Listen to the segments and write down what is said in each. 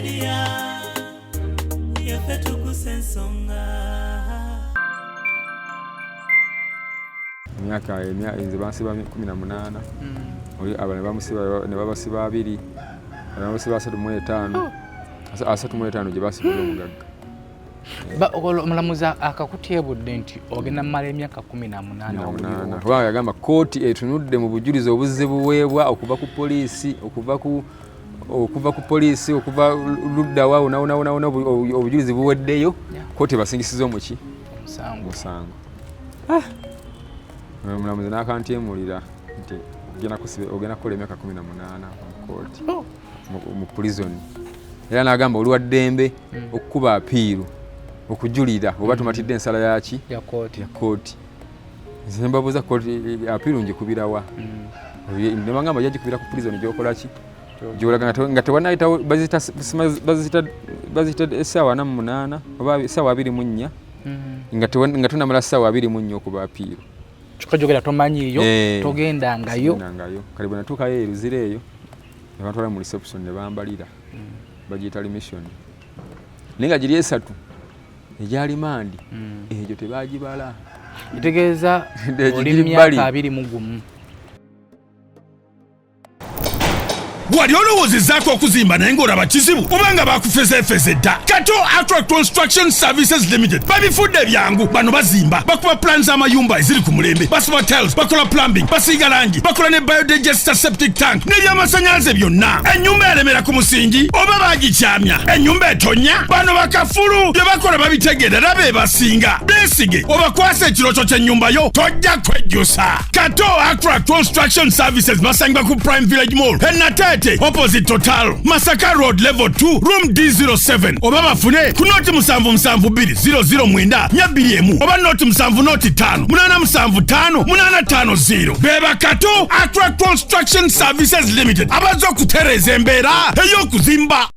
media yafetu kusensonga myaka nze bansiba 18 oli abana bamusiba ne babasiba 2 abasiba 35 35 gye basibira omugagga omulamuzi akakutyebudde nti ogenda mmala emyaka 18 kubanga yagamba kooti etunudde mu bujulizi obuzze buweebwa okuva ku poliisi okuva ku poliisi okuva ludda wa una obujulizi buweddeyo kooti basingisiza omuki musango omulamuzi n'akantyemulira nti ogenda kukola emyaka 18 mu kooti mu prison era n'agamba oli wa ddembe okukuba apiiru okujulira oba tumatidde ensala yaki ya kooti nze mbabuuza kooti apiiru ngikubirawa ne bagamba yagikubira ku prison gyokola ki gyolaga nga tewanayitawo bazita essaawa 48 oba essaawa 24 nga tunamala essaawa 24 okuba apiiru kikajogera tomanyiyo togendangayo kale bwe natuukayo eruzira eyo ne batwala mu reception ne bambalira bagiyita remission naye nga giri esatu egyali mandi egyo tebagibala itegeeza oli myaka 21 wali olowoozezzaako okuzimba naye ng'olaba kizibu obanga bakufezefeze dda Kato Attract Construction Services Limited babifudde ebyangu bano bazimba bakuba plan z'amayumba eziri ku mulembe basiba tiles bakola plumbing basiiga langi bakola ne biodigester septic tank n'ebyamasannyalaze byonna ennyumba eremera ku musingi oba bagikyamya ennyumba etonya bano bakafulu bye bakola babitegeera be basinga beesige obakwasa ekirooto ky'ennyumba yo tojja kwejjusa Kato Attract Construction Services basangibwa ku Prime Village Mall Enate opposite Total Masaka Road level 2 room D07 oba bafune ku noti 772009 21 oba noti 705 875 beba Kato Attract Construction Services Limited abazo kutereza embeera ey'okuzimba.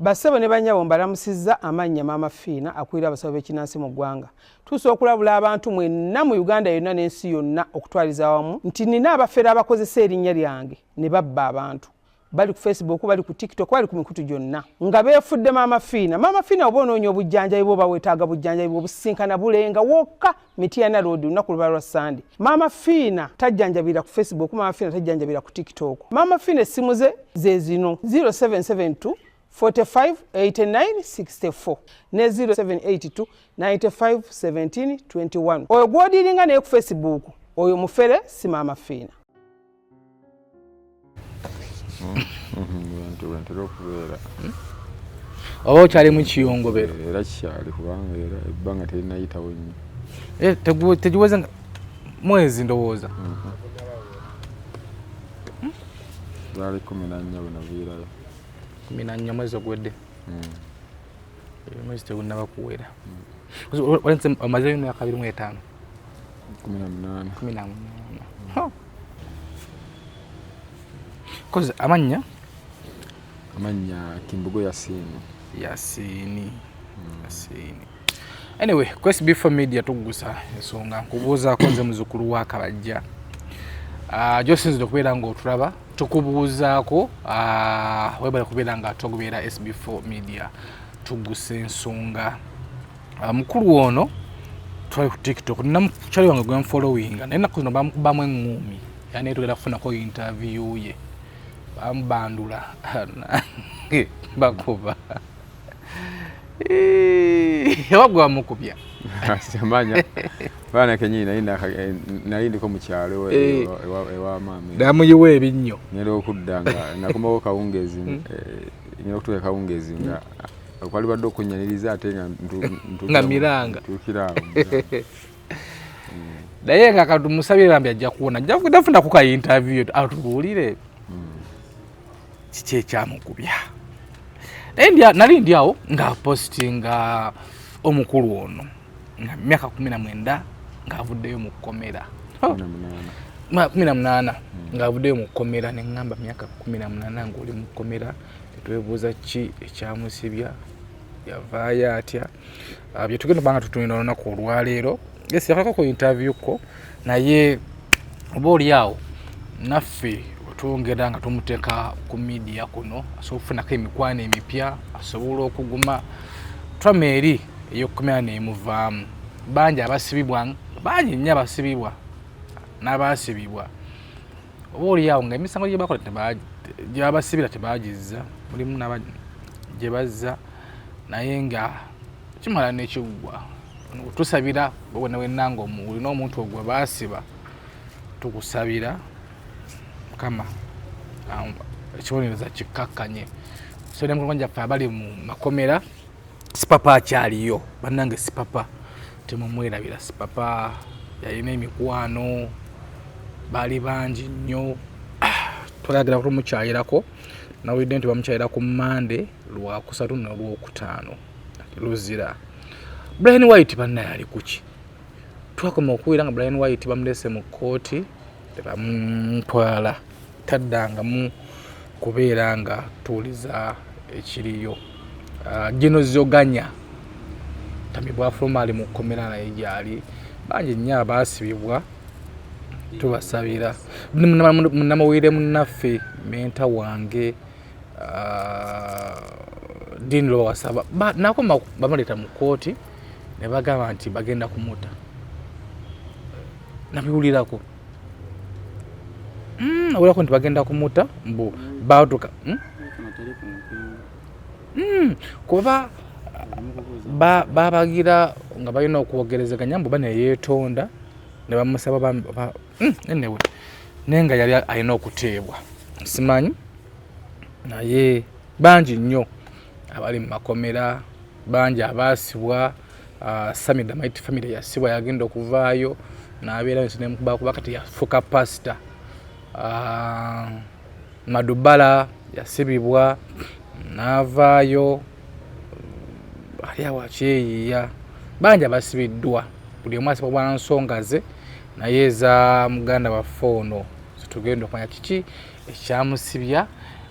Basebo ne banyabo mbalamusizza amannya Maama Fiina akwira abasawo b'ekinnansi mu ggwanga. Tusobola okulabula abantu mwenna mu Uganda yonna n'ensi yonna okutwaliza awamu nti nina abafere abakozesa erinnya lyange ne babba abantu. Bali ku Facebook, bali ku TikTok, bali ku mikutu gyonna. Nga beefudde Maama Fiina. Maama Fiina oba onoonya obujjanjabi bwo bawetaaga bujjanjabi bw'obusisinkana bulenga wokka Mityana Road lunaku luba lwa Sunday. Maama Fiina tajjanjabira ku Facebook, Maama Fiina tajjanjabira ku TikTok. Maama Fiina essimu ze zino 0772 45 89 64 ne 0782 95 17 21. Oyo gwodiringa naye ku Facebook oyo mufere si Maama Fiina. oba okyali mu kiyongobero era kyali kubanga era ebbanga terinayitawo nnyo tegiweza mwezi ndowooza zaali 14 bwe naviirayo 14 mwezi ogwedde mwezi tegunnaba kuwera walenze omazeyo emyaka 25 18 kozi amanya Kimbugo Yasini anyway quest before media tugusa ensonga nkubuuzaako nze muzukulu wa Kabajja gyosinzire okubeera ng'otulaba tukubuuzaako webale kubeera nga togubeera SB4 media tugusa ensonga mukulu ono twali ku TikTok nina mukyali wange gwe nfollowinga naye ennaku zino bamukubamu eŋŋuumi yani tugenda kufunako interview ye bamubandula bakuba wagwa mukubya samanya bana kenyini nali ndiko mu kyalo ewa maami damuyiwe ebinnyo nero okuddanga nakomawo kawungezi nero kutuwe kawungezi nga kwali badde okunyaniriza ate nga miranga tukirawo naye nga katumusabire bambi ajja kuwona jafuna kuka interview atubuulire kiki ekyamukubya nali ndi awo nga postinga omukulu ono nga myaka 19 ng'avuddeyo mu kkomera 18 ng'avuddeyo mu kkomera ne ŋŋamba myaka 18 ng'oli mu kkomera tetwebuuza ki ekyamusibya yavaayo atya bye tugenda banga tutunira olunaku olwaleero yesi yakako ku interview ko naye oba oli awo naffe twongera nga tumuteeka ku media kuno asobola okufunako emikwano emipya asobola okuguma twama eri ey'okkomera neemuvaamu bangi abasibibwa bangi nnyo abasibibwa n'abaasibibwa oba oliawo nga emisango gye bakola gye babasibira tebagizza mulimu gye bazza naye nga kimala n'ekiggwa tusabira wena wenna nga olina omuntu ogwe baasiba tukusabira Mukama ekibonereza kikkakkanye so ne mukonja gyaffe abali mu makomera sipapa akyaliyo bannange sipapa temumwerabira sipapa yalina emikwano baali bangi nnyo twalagira kutumukyayirako nawulidde nti bamukyayira ku Mande Lwakusatu n'Olwokutaano luzira Brian White banna yali kuki twakoma okuwira nga Brian White bamulese mu kkooti tebamutwala taddangamu kubeera nga tuuliza ekiriyo Gino Zoganya tamibwa formali mu kkomera naye gyali bangi nnyo abaasibibwa tubasabira munnamawulire munnaffe menta wange Dean Lowasaba nakoma bamuleta mu kkooti ne bagamba nti bagenda kumuta nabiwulirako awulirako nti bagenda kumuta mbu batuka kuba babagira nga balina okwogerezeganya mbu baneyeetonda ne bamusaba anyway naye nga yali alina okuteebwa simanyi naye bangi nnyo abali mu makomera bangi abaasibwa Sami Damaiti family yasibwa yagenda okuvaayo n'abeera nemukuba kati yafuuka pasita Madubala yasibibwa n'avaayo ali awo akyeyiiya bangi abasibiddwa buli omu asibwa bwa nsonga ze naye eza muganda waffe ono tugenda okumanya kiki ekyamusibya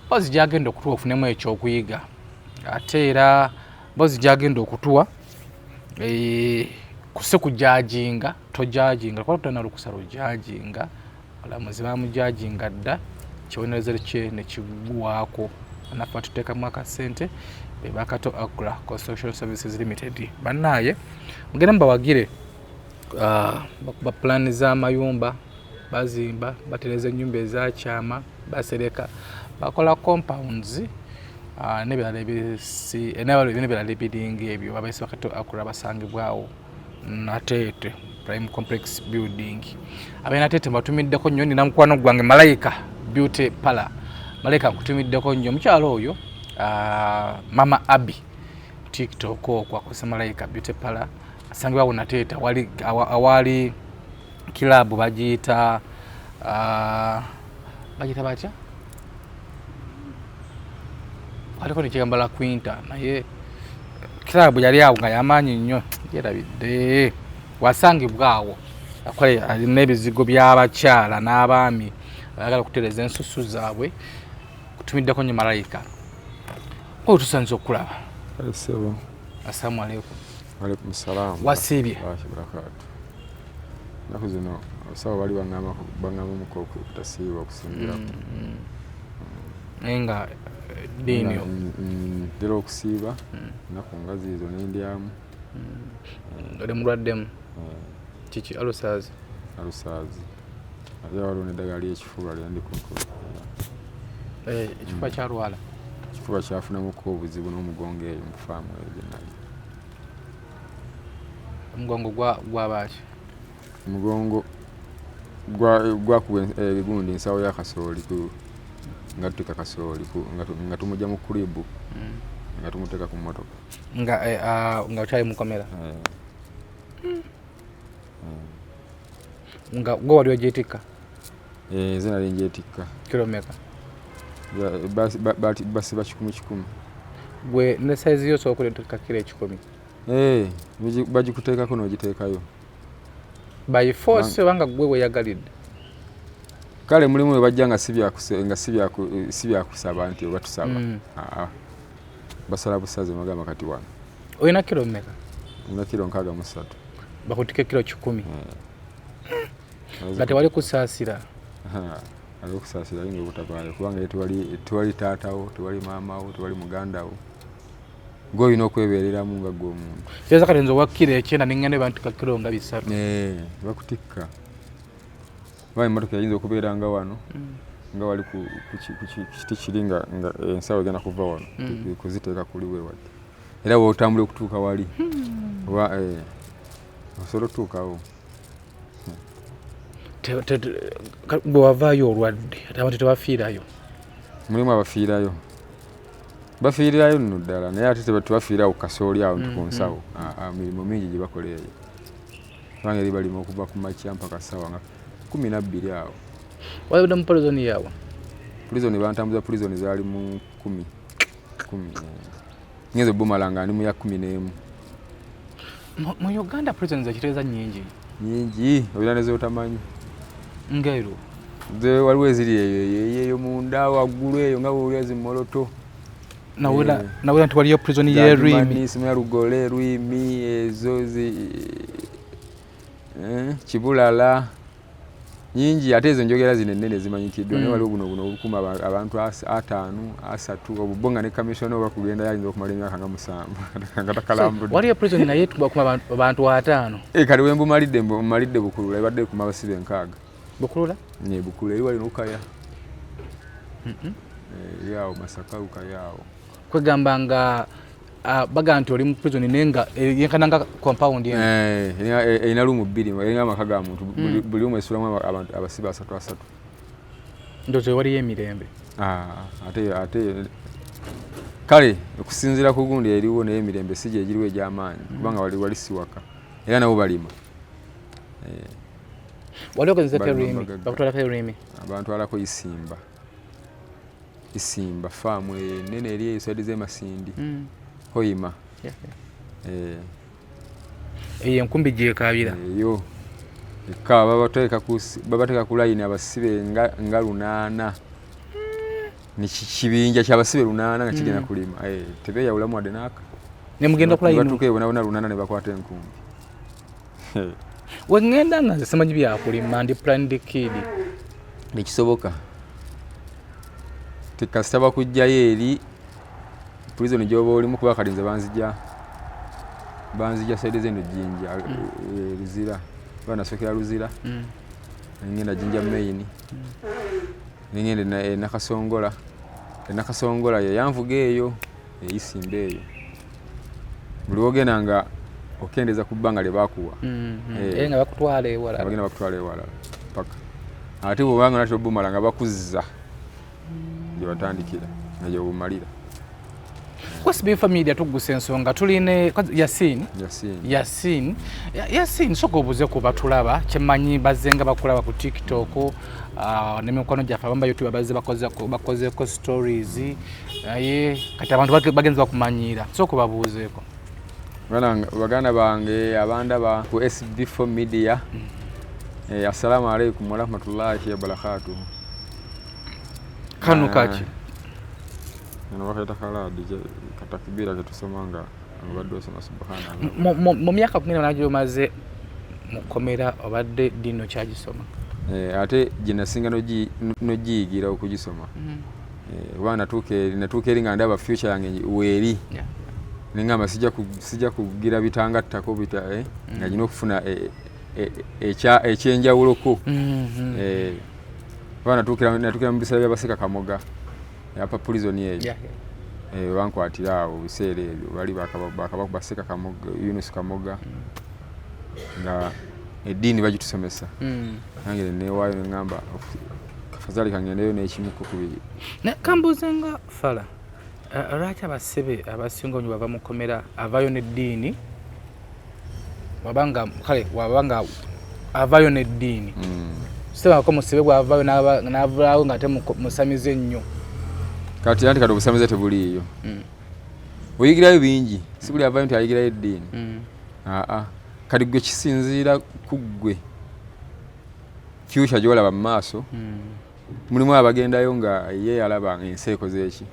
bozi gyagenda okutuwa ofunemu ekyokuyiga ate era bozi gyagenda okutuwa kuse kujajinga tojajinga kwa tutana lukusa lujajinga olamuzi bamujajinga dda kibonerezero kye ne kigwako anafa tuteka mwaka sente bebakato Agra Construction Services Limited banaye mugenda mbawagire bakuba plani za mayumba bazimba batereza ennyumba ezakyama basereka bakola compounds nebirala ebiringa ebyo babaise bakato Agra basangibwawo Natete Prime Complex Building abena Natete mbatumiddeko nnyo nina mukwano gwange Malaika Beauty Parlor Malaika nkutumiddeko nnyo mukyalo oyo Mama Abi TikTok kwa kusema Malaika Beauty Parlor asangibwawo Natete awali kilabu bagiyita batya aliko nikigambala Quinta naye kilabu yali awo nga yamanyi nnyo yerabidde wasangibwawo akole alina ebizigo by'abakyala n'abaami ayagala okutereza ensusu zaabwe kutumiddeko nnyo Malaika tusanze okulaba assalamu alaikum. Walaikum salam. Wasibye barakatu naku zino sawa bali bangama muko kutasiba okusimbira enga dinyo dero okusiba naku ngazi izo n'endyamu ode mulwaddemu kiki alusazi aja waliwo n'eddagala ly'ekifuba lyandi kunkulu ekifuba kyalwala ekifuba kyafunamuko obuzibu n'omugongo eyo mu faamu eyo gyenali omugongo gwabaki omugongo gwakuba gundi ensawo ya kasooli nga tuteka kasooli nga tumujja mu kuribu nga tumuteka ku mmotoka nga okyali mukomera nga gwe wali ogyetikka nze nali ngyetikka kilomeka basiba 10 gwe ne saizi yo osobola okuleeteka kilo 10 bagikuteekako n'ogiteekayo by force obanga gwe weyagalidde kale mulimu we bajja nga si byakusaba nti oba tusaba basala busaze magamba kati wano olina kilo mmeka? Olina kilo 63 bakutike kilo 10 nga tewali kusaasira aliokusaasira yinga obutavaayo kubanga tewali taatawo tewali maamawo tewali mugandawo gw'olina okwebeereramu nga gw'omuntu. Kireza kati nze owakkiro ekyenda neŋŋenda bantika kiro nga 3 bakutikka oba emmotoka eyinza okubeera nga wano nga wali ku kiti kiri nga ensawo egenda kuva wano kuziteeka kuliwe wadde era bw'otambula okutuuka wali oba osobola otuukawo. bwe wavaayo olwadde ate abantu tebafiirayo? Mulimu abafiirayo bafiirirayo nno ddala naye ate tebafiira ku kasooli awo nti ku nsawo mirimu mingi gye bakola eyo kubanga eri balima okuva ku makya mpaka ssaawa nga 12 awo. Walabudde mu pulizoni yaawa? Pulizoni bantambuza pulizoni zaali mu 10 ngenze Bumala nga ndi mu ya 11. Mu Uganda pulizoni zakiteeza nyingi olina nezotamanyi ngero waliwo eziri eyo munda waggulu eyo nga bwolya zimoloto nawera nti waliyo pulizoni y'erwimi ya Lugole Rwimi ezo Kibulala nyingi ate ezo njogera zino ennene zimanyikiddwa naye waliwo buno obukuma abantu 5 3 obubonga ne kamisona oba kugenda yayinza okumala emyaka nga 7 nga takalambudde. Waliyo pulizoni naye tubakuma abantu 5 kati bwemalidde Bukulula ebadde kuma abasibe 6. Bukulula? Bukulula eri walina Lukaya yawo Masaka Lukaya awo kwegamba nga baga nti oli mu prison nenga yenkana nga compound erina lumu 2 erina amaka ga muntu buli omu esulamu abantu abasibe 3 ndozo wali emirembe ate kale okusinzira ku gundi eriwo naye emirembe sije egiriwo egy'amaanyi kubanga wali siwaka era nabo balima wali okozeseko erwimi bakutwalako erwimi abantu alako Isimba faamu enene eri esaidi z'emasindi Hoima eyo enkumbi gyekabira eyo eka babateeka ku layini abasibe nga 8 nekibinja kyabasibe 8 nga kigenda kulima tebeyawulamu wadde naaka nemugenda ku layini batuuka ebonabona 8 ne bakwata enkumbi. wengenda nga simanyi byakulima ndi planned kid nekisoboka tikasita bakujjayo eri prison gyoba olimu kuba kalinze banzija saidi zeno jinja Luzira banasokera Luzira ngenda jinja main ngenda nakasongola yanvuga eyo Isimba eyo buli wogenda nga okendeza ku bbanga lye bakuwa nga bakutwala ewala bagenda bakutwala ewala paka ate bwobanga natyo Bumala nga bakuzza gye batandikira nga gye bumalira. Kwasibi family atuguse ensonga tuline Yasin soko obuze ku batulaba kyemanyi bazenga bakulaba ku TikTok ne mikono gyafa bamba YouTube bazze bakoze ko stories kati abantu bagenza bakumanyira soko babuzeeko baganda bange abandaba ku SB4 Media. Assalamu alaikum warahmatullahi wabarakatuh. Kanu kachi wakati kaladi katakibira ketusoma nga abadde osoma subhanallah mu myaka 10 najo maze mukomera obadde dino kyagisoma ate ginasinga nogiyigira okugisoma kuba natuuka eri nga ndaba future yange weeri nengamba sijja kugira bitangattako bita nga gina okufuna ekyenjawuloko kuba natuukira mu biseera by'abaseka Kamoga apa prison eyo bankwatira awo biseera ebyo bali bakabaseka Kamoga Yunus Kamoga nga eddiini bagitusomesa nange neewaayo neŋŋamba kafazali kangendeyo n'ekimuko kubiri kambuzenga fala lwaki abasibe abasinga nnyo bava mukomera avayo n'eddiini wabanga avayo n'eddiini sitema ko musibe gwavayo n'avaawo nga ate musamize nnyo kati obusamize tebuliiyo oyigirayo bingi si buli avayo nti ayigirayo eddiini kati gwe kisinziira ku ggwe kyusha gyolaba mu maaso mulimu abagendayo nga ye alaba ensi ekoze eki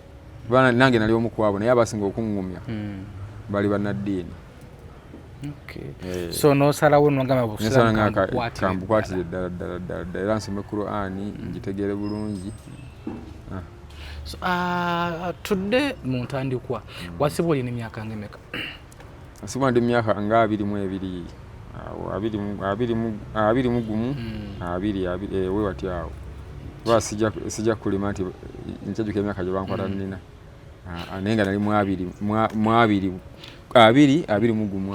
nange nali omu kwabo naye abasinga okuŋŋumya bali bannaddiini So nosalawo nogamba busira kambukwatire ddala era nsome Qur'ani ngitegere bulungi. Tudde mu ntandikwa wasiba olina emyaka ngemeka? Wasiba ndi myaka nga 22 we wati awo lwa sijja kulima nti nkyajuka emyaka gye bankwata nnina naye nga nali mu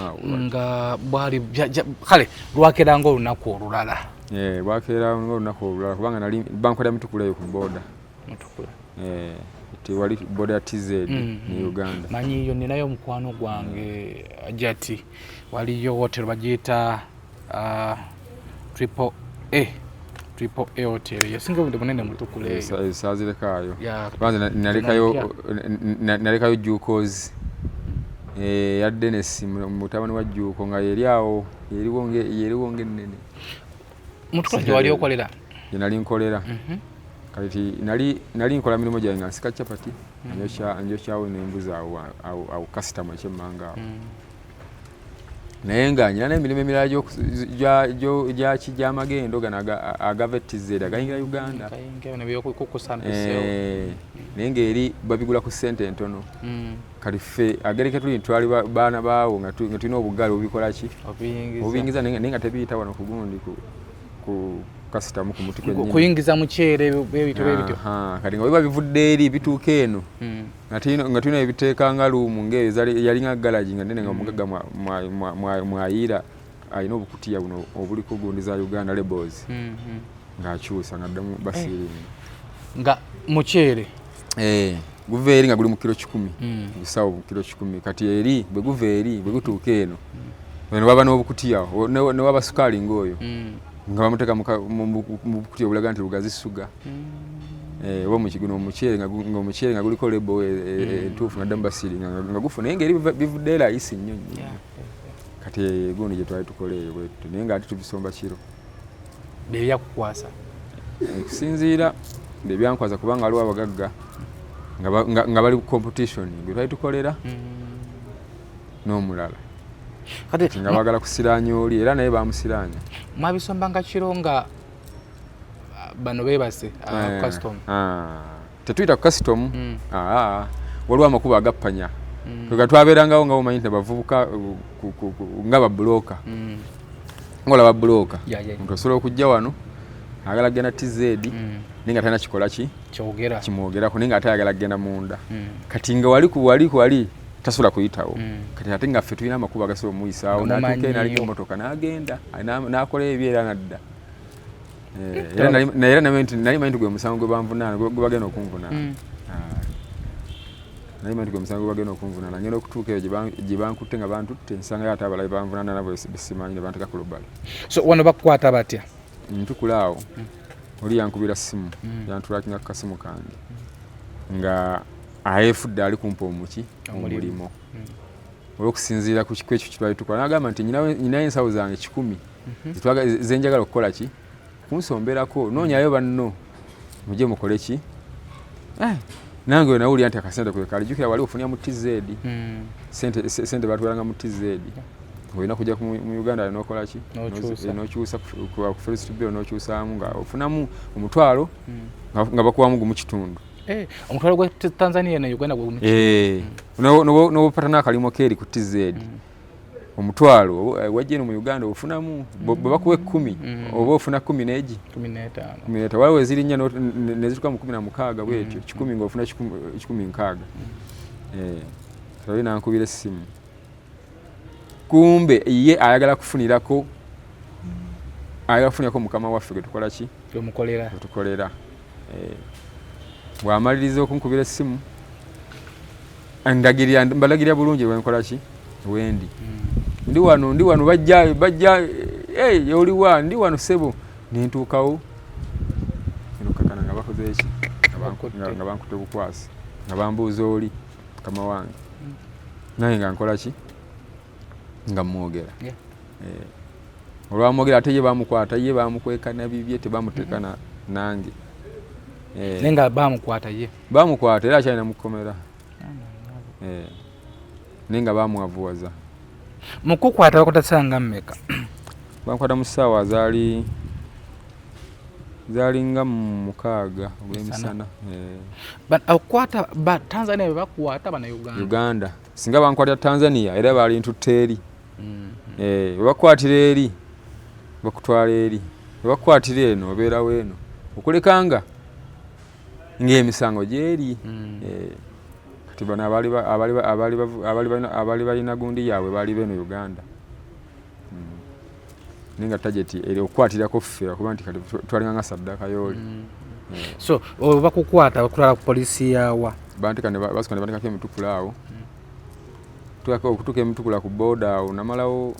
awo nga bwali kale lwakeranga olunaku olulala. Lwakeranga olunaku olulala kubanga nali bankwata Mutukulayo ku boda. Wali boda TZ ne Uganda. Manyi yo ninayo mukwano gwange ajati waliyo hotel bagiyita Triple A hotel yasinga bunde munene Mutukulayo. Sazirekayo kwanza nalekayo Jukozi ya Dennis mutabani wa Juko nga yeri awo yeriwo ngenene. Mutukulayo wali okolera? Nali nkolera. Kati nali nkola milimo gyange nga nsika chapati njokyawo n'embuzi awo customer ekyemmanga awo. Naye nga nyina n'emirimu emirala gy'amagendo gano agavetizera gayingira Uganda. Naye ng'eri babigula ku ssente entono. Kati ffe agereke tuli ntwali baana baawo nga tulina obugaali obikola ki? Obiyingiza naye nga tebiyita wano ku gundi ku kasita mu kumuti kwennyini. Kuyingiza mukyere ebintu ebyo. Kati nga biba bivudde eri bituuka eno nga tulina ebiteeka nga luumu yali nga galaji nga nene nga omugagga mwayiira alina obukutiya buno obuliko gundi za Uganda labels ng'akyusa nga addamu basiiringa. Nga mukyere guva eri nga guli mu kilo 10 gusawo mu kilo 10 kati eri bwe guva eri bwe gutuuka eno bano baba n'obukutiya ne waba sukaali ng'oyo nga bamuteka mu bukutiya obulaga nti lugazi suga. Oba mukiguno omukyere nga guliko lebo entuufu nga addamu basiiringa nga gufuna naye ng'eri bivudde era ayisi nnyo nnyo. Kati gundi gye twali tukoleeyo bwettu naye nga ati tubisomba kiro. Bebyakukwasa? Kusinziira bebyankwaza kubanga waliwo abagagga nga bali competition gwe twali tukolera n'omulala nga baagala kusiraanya oli era naye bamusiraanya. Mwabisombanga kiro nga bano beebase custom? Tetuyita ku custom, waliwo amakubo agappanya nga twabeerangawo nga omanyi nti bavubuka nga babulooka ngaolaba bulooka omuntu osobola okujja wano ayagala kgenda TZ naye nga talina kikola kimwogerako naye nga ate ayagala kgenda munda kati nga wali tasobola kuyitawo kati ate nga ffe tulina amakubo agasobola omuyisaawo n'atuuka n'alinga emmotoka n'agenda n'akola ebyo era n'adda. Era nali manyi nti gwe musango gwe banvunaana gwe bagenda okunvunaana. Nali manyi nti gwe musango gwe bagenda okunvunaana ngenda okutuuka eyo gye bankutte nga bantutte nsanga ate abalala banvunaana nabo besimanyi ne banteeka ku lubbali. So wano bakukwata batya? Ntukula awo oli yankubira ssimu yantulakinga ku kasimu kange nga ayefudde ali kumpa omulimo olw'okusinziira ku ekyo kitwali tukola n'agamba nti nyinayo ensawo zange 10 zenjagala okukola ki kunsomberako noonyayo banno mujje mukole ki nange nawulira nti akasente kwekalijjukira wali ofunira mu TZ sente batwalanga mu TZ olina kujja mu Uganda n'okola ki n'okyusa ku first bill n'okyusaamu nga ofunamu omutwalo nga bakuwamu gumu kitundu. Omutwalo gwa Tanzania na Uganda gwe n'obupata n'akalimo keeri ku TZ omutwalo wajja eno mu Uganda ofunamu bwe bakuwa 10 oba ofuna 10 n'egi 15 waliwo ezirinnya nezituka mu 16 bwetyo 10 ng'ofuna 16. Tawe nankubira essimu kumbe ye ayagala kufunirako mukama waffe gwe tukola ki tukolera. Bw'amaliriza okunkubira essimu mbalagirira bulungi bwenkola ki wendi ndi wano bajja oliwa ndi wano sebo nentuukawo kakana nga bakoze eki nga bankutte bukwasi nga bambuuza oli mukama wange naye nga nkola ki nga mwogera olwamwogera ate ye bamukwata ye bamukweka nabibye tebamuteeka nange nenga bamukwata era akyalina mukomera nenga bamwavuwaza Mukukwata bakutasanga mmeka? Bankwata mu ssaawa zaali nga mukaaga olw'emisana. Okukwata ba Tanzania be bakwata bana Uganda. Singa bankwatira Tanzania era baali ntutte eri. Bwe bakwatira eri bakutwala eri. Bwe bakwatira eno obeerawo eno. Okulekanga ng'emisango gyeri. Kati bano abaali balina gundi yaabwe baali beno Uganda. Ninga tajeti eri okwatirako ffe kuba nti kati twalinga nga saddaka yooli. So bakukwata bakulala ku polisi yawa bantika ne basika ne bandikako emitukula awo. Okutuuka emitukula ku boda awo namalawo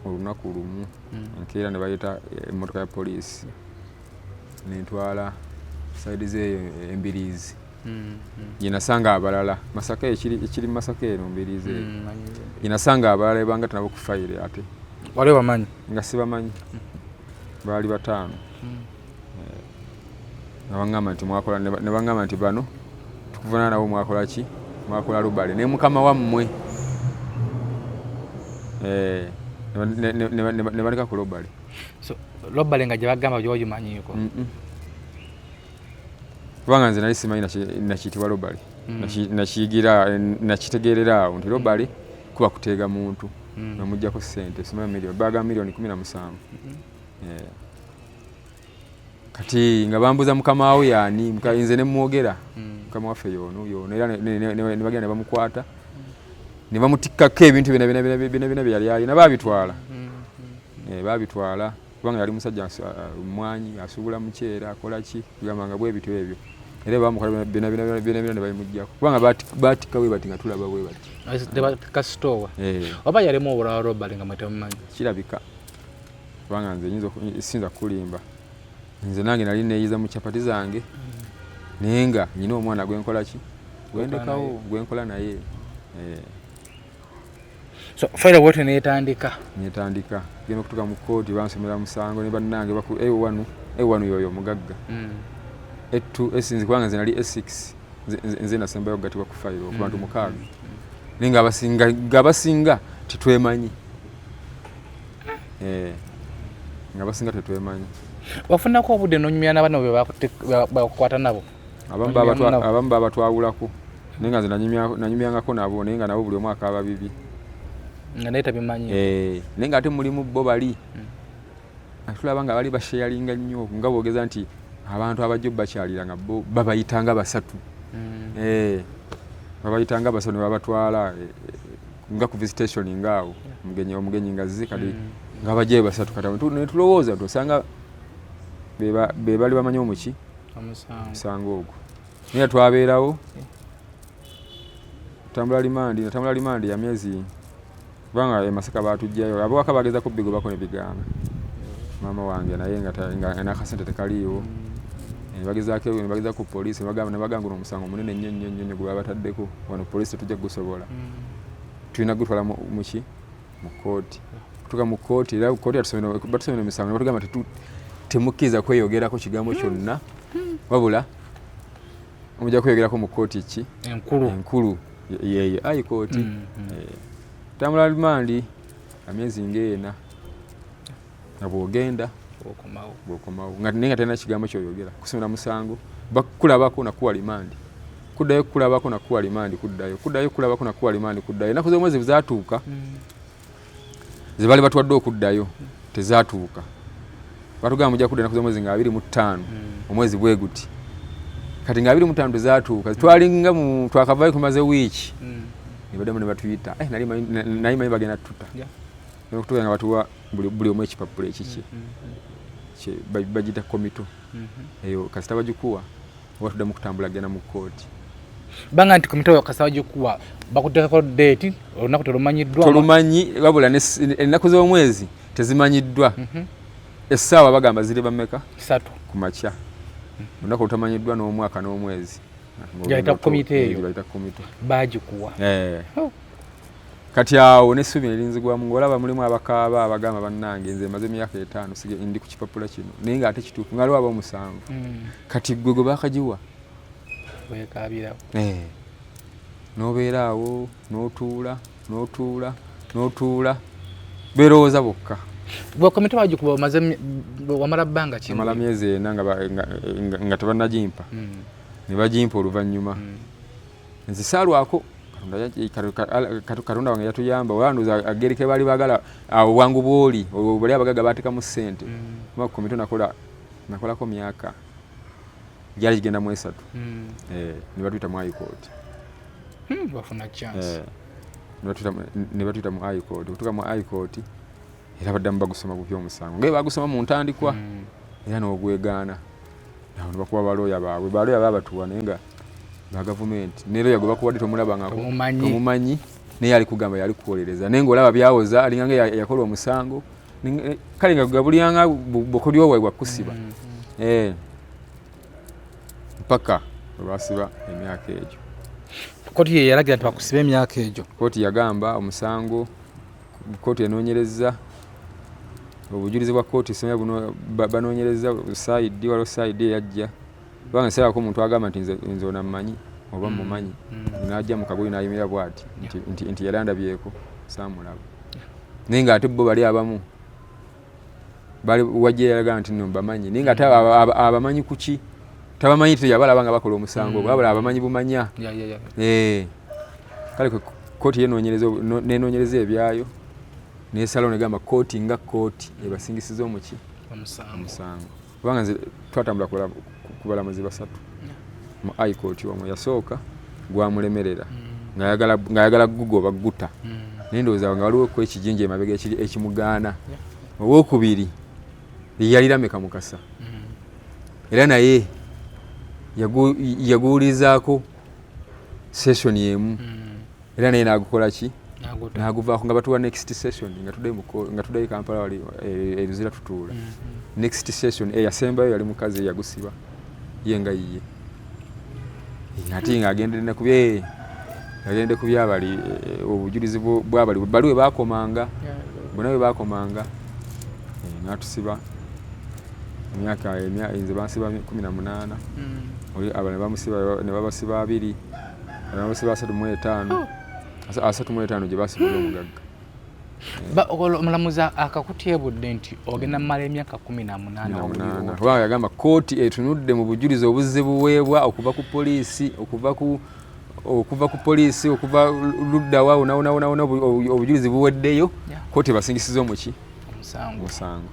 olunaku lumu enkeera ne bayita emmotoka ya poliisi nentwala saidi zeeyo Embiriizi. Yenasanga abalala Masaka ekiri Masaka eno Mbiriizi yenasanga abalala ebanga tanabo kufayire ate wale bamanyi nga sibamanyi baali bataano. Nabangamba nti mwakola ne bangamba nti bano tukuvana nabo mwakola ki mwakola lubale ne mukama wammwe ne baleka ku lubale. So lubale nga gye bagamba gye wagimanyiko kubanga nze nali simanyi nakiyitibwa lubale. Nakitegeerera awo nti lubale kuba kuteega muntu namuggyako ssente simanyi milioni baga milioni 17. Kati nga bambuza mukama wawe yaani nze ne mwogera mukama waffe yono era ne bagenda ne bamukwata ne bamutikkako ebintu bina byali alina babitwala. Babitwala kubanga yali musajja mwanyi asubula muceera akola ki kugamba nga bwe bityo ebyo era bamukola bina ne bayimuggyako kubanga batikka we bati nga tulaba we bati kasitowa oba yalimu obulawa lw'obbali nga mwetamumanyi kirabika kubanga nze sinza kulimba. Nze nange nali neeyiza mu capati zange naye nga nyina omwana gwenkola ki gwendekawo gwenkola naye. So faira wote netandika genda okutuuka mu kkooti bansomera musango ne bannange ewanu yoyo omugagga esinzi kubanga nze nali S6 nze nasembayo okugatibwa ku fayiro ku bantu 6 naye nga basinga tetwemanyi. Nga basinga tetwemanyi. Wafunako obudde n'onyumya n'abana bwe bakukwata nabo abamu babatwawulako naye nga nze nanyumyangako nabo naye nga nabo buli omu akaaba bibi nga naye tabimanyi. Naye nga ate mulimu bo bali tulaba nga bali basheyalinga nnyo nga boogeza nti abantu abajjo bakyalira nga bo babayitanga basatu. Babayitanga basatu ne babatwala nga ku visitation ngaawo omugenyi nga zzi kati nga bajje basatu kati ne tulowooza tosanga be bali bamanyi omuki omusango ogwo. Naye twabeerawo natambula limandi ya myezi kubanga Masaka batujjayo abawaka bageza kubigobako ne bigaana maama wange naye nga n'akasente tekaliiwo. Bageza ku poliisi ne bagamba omusango munene nnyo gwe babataddeko wano poliisi tetujja gusobola tulina gutwala muki mu kkooti. Kutuuka mu kkooti era kkooti batusomera emisango ne batugamba temukkiriza kweyogerako kigambo kyonna wabula omujja kweyogerako mu kkooti ki enkulu yeeyo ayi kkooti. Tambula limandi amyezi ng'ena nga bw'ogenda bw'okomawo naye nga talina kigambo kyoyogera kusomera musango bakulabako nakuwa limandi kuddayo kulabako nakuwa limandi kuddayo kulabako nakuwa limandi kuddayo. Ennaku z'omwezi zaatuuka ze baali batwadde okuddayo tezaatuuka. Batugamba mujja kudda ennaku z'omwezi nga 25 omwezi bwe guti kati nga 25 tezaatuuka twalinga twakavaayo tumaze wiiki ne baddamu ne batuyita nali manyi bagenda tuta okutuuka nga batuwa buli omu ekipapula ekiki bagita komito eyo kasita bagikuwa oba tuddamu kutambula genda mu kkooti. Banga nti komito kasita bagikuwa bakuteekako deeti olunaku tolumanyi wabula ennaku z'omwezi tezimanyiddwa. Essaawa bagamba ziri bameka 3 ku makya olunaku lutamanyiddwa n'omwaka n'omwezi bayita komite eyo bagikuwa. Kati awo n'essubi erinzigwamu ng'olaba mulimu abakaaba abagamba bannange nze maze emyaka 5 ndi ku kipapula kino naye ng'ate kituufu nga lwaba 7 kati gwe bakagiwa wekaabirawo n'obeera awo n'otuula beerowooza bokka. Bwe komite bagikuba wamala bbanga ki? Amala myezi ena nga tebannagimpa ne bagimpa oluvannyuma. Nze saalwako Katonda wange yatuyamba olanduza agereke baali baagala awo bwangu bwoli bali abagaga baatekamu ssente kuba komite nakolako myaka gyali gigenda mu 3 ne batuyita mu high court. Bafuna chance. Ne batuyita mu high court. Okutuuka mu high court era baddamu bagusoma ku by'omusango ngaye bagusoma mu ntandikwa era n'ogwegaana awo ne bakuba balooya baabwe baabatuwa naye nga ba gavumenti ne looya gwe bakuwadde tomulabangako tomumanyi naye ali kugamba yali kuwolereza naye ng'olaba byawoza alinga nga yakola omusango kale nga gabulyanga bukodyo bwe bwakusiba mpaka lwasiba emyaka egyo. Kooti ye yalagira nti bakusiba emyaka egyo. Kooti yagamba omusango kooti enoonyereza obujulizi bwa kooti isomero buno banoonyereza sayidi waliwo sayidi eyajja kubanga nseerako omuntu agamba nti nze onammanyi oba mumanyi n'ajja mu kagoyi n'ayimirira bw'ati nti yali andabyeko saamulaba naye ng'ate bo bali abamu wajja yalaga nti nno mbamanyi naye ng'ate abamanyi ku ki tabamanyi teyabalaba nga bakola omusango wabula abamanyi bumanya. Kale kooti nenoonyereza ebyayo nesalawo negamba kooti nga kooti ebasingisiza omuki omusango kubanga nze twatambula ku balamuzi basatu mu high court omwo yasooka gwamulemerera ng'ayagala gugoba gutta naye ndowooza nga waliwo ko ekijinja emabega ekimugaana. Owookubiri yalirameka Mukasa era naye yaguwulizaako session yemu era naye nagukola ki naguvaako nga batuwa next session nga tuddeyo Kampala wali eruzira tutuula next session eyasembayo yali mukazi yagusiba ye nga yiye ate nga agendedde ku byabali obujulizi bwabali bwe bakomanga bonna bwe bakomanga natusiba emyaka nze bansiba 18 abala ne babasiba 2 babasiba 35 gye basibula omugagga. Omulamuzi akakutyebudde nti ogenda mmala emyaka 18 kubanga yagamba kooti etunudde mu bujulizi obuzze buweebwa okuva ku poliisi okuva luddawa wona obujulizi buweddeyo kooti ebasingisiza omuki omusango.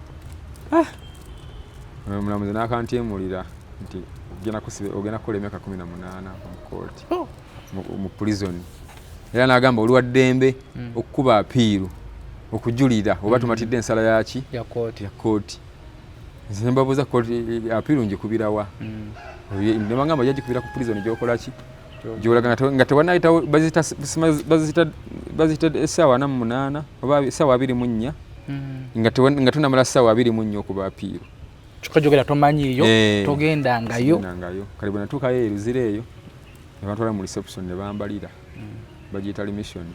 Omulamuzi n'akantyemulira nti ogenda kukola emyaka 18 mu kooti mu prison era n'agamba oli wa ddembe okukuba apiiru okujulira oba tumatidde ensala yaki ya kooti. Nze mbabuuza kooti apiiru ngikubirawa nebagamba yagikubira ku prison gyokola ki gyolaga nga tewanayitawo bazita essaawa 48 oba essaawa 24 nga tunamala essaawa 24 okuba apiiru kikojogera tomanyiiyo togendangayo kale bwe natuukayo eruzira eyo ne batwala mu reception ne bambalira bagiyita remission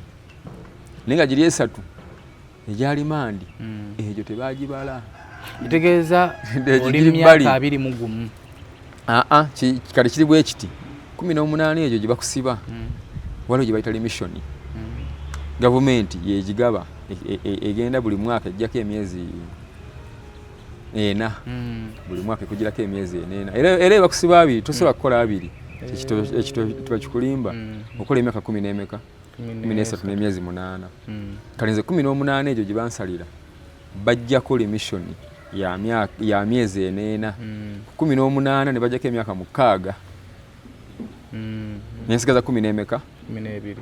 naye nga giri 3 egyali mandi egyo tebagibala itegeeza oli myaka 21 kale kiri bwe kiti 18 egyo gye bakusiba waliwo gye bayita remission gavumenti yegigaba egenda buli mwaka ejjako emyezi 4 buli mwaka ekugirako emyezi 4 era ebakusiba 2 tosobola kukola 2 ekito tibakikulimba okola emyaka 10 n'emeka 13 n'emyezi 8 kale nze 18 egyo gye bansalira bajjako remission ya myezi 4 18 ne bajjako emyaka 6 nensigaza 10 n'emeka 12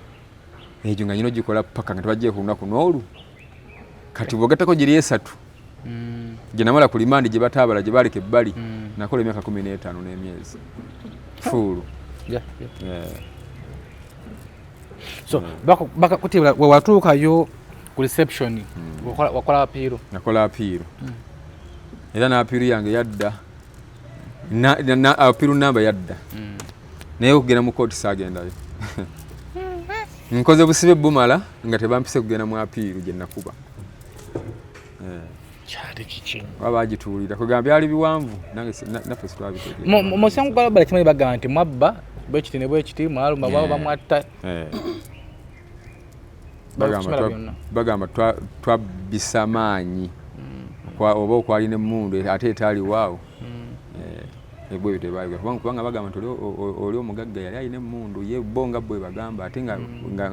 egyo nga nyino gikola paka nga tebajje ku lunaku n'olu kati bwogatako giri 3 gye namala ku limandi gye bataabala gye baleka ebbali nakola emyaka 15 n'emyezi fuulu. So bakakutibula wewatuukayo ku reception wakola apiiru nakola apiiru era n'apiiru yange yadda apiiru namba yadda naye okugenda mu kooti saagendayo nkoze busibe bumala nga tebampise kugenda mu apiiru gye nakuba kyali kiki babagituulira kugamba byali biwanvu nange naffe sitwabitegeera musango gwalabala kimanyi bagamba nti mwabba bwekiti ne bwekiti mwalumba baba bamwatta bagamba twabisa maanyi oba okwalina emmundu ate etaali waawo ebwe tebayiga kubanga bagamba nti oli omugagga yali alina emmundu ye bo nga bwe bagamba ate nga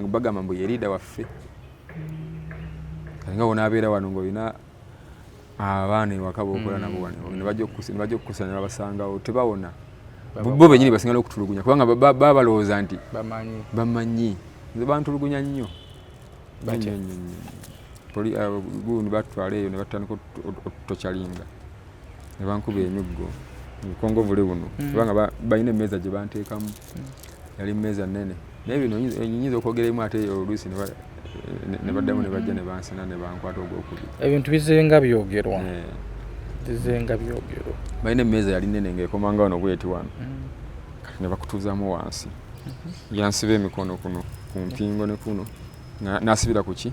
bagamba mbu yeriida waffe kali nga bonaabeera wano ng'olina abaana ewaka bookola nabo wano ne bajja okukusa ne babasangawo tebawona bo bennyini basinga n'okutulugunya kubanga baba balowooza nti bamanyi nze bantulugunya nnyo gundi batwala eyo ne batandika otokyalinga ne bankuba emiggo obukongovule buno kubanga balina emmeeza gye banteekamu yali mmeeza nnene naye bino nyinza okwogeramu ate oluusi ne baddamu ne bajja ne bansena ne bankwata ogwokubiri ebintu bizenga byogerwa balina emmeeza yali nnene ng'ekomanga wano bweti wano kati ne bakutuuzaamu wansi yansiba emikono kuno ku mpingo ne kuno n'asibira ku ki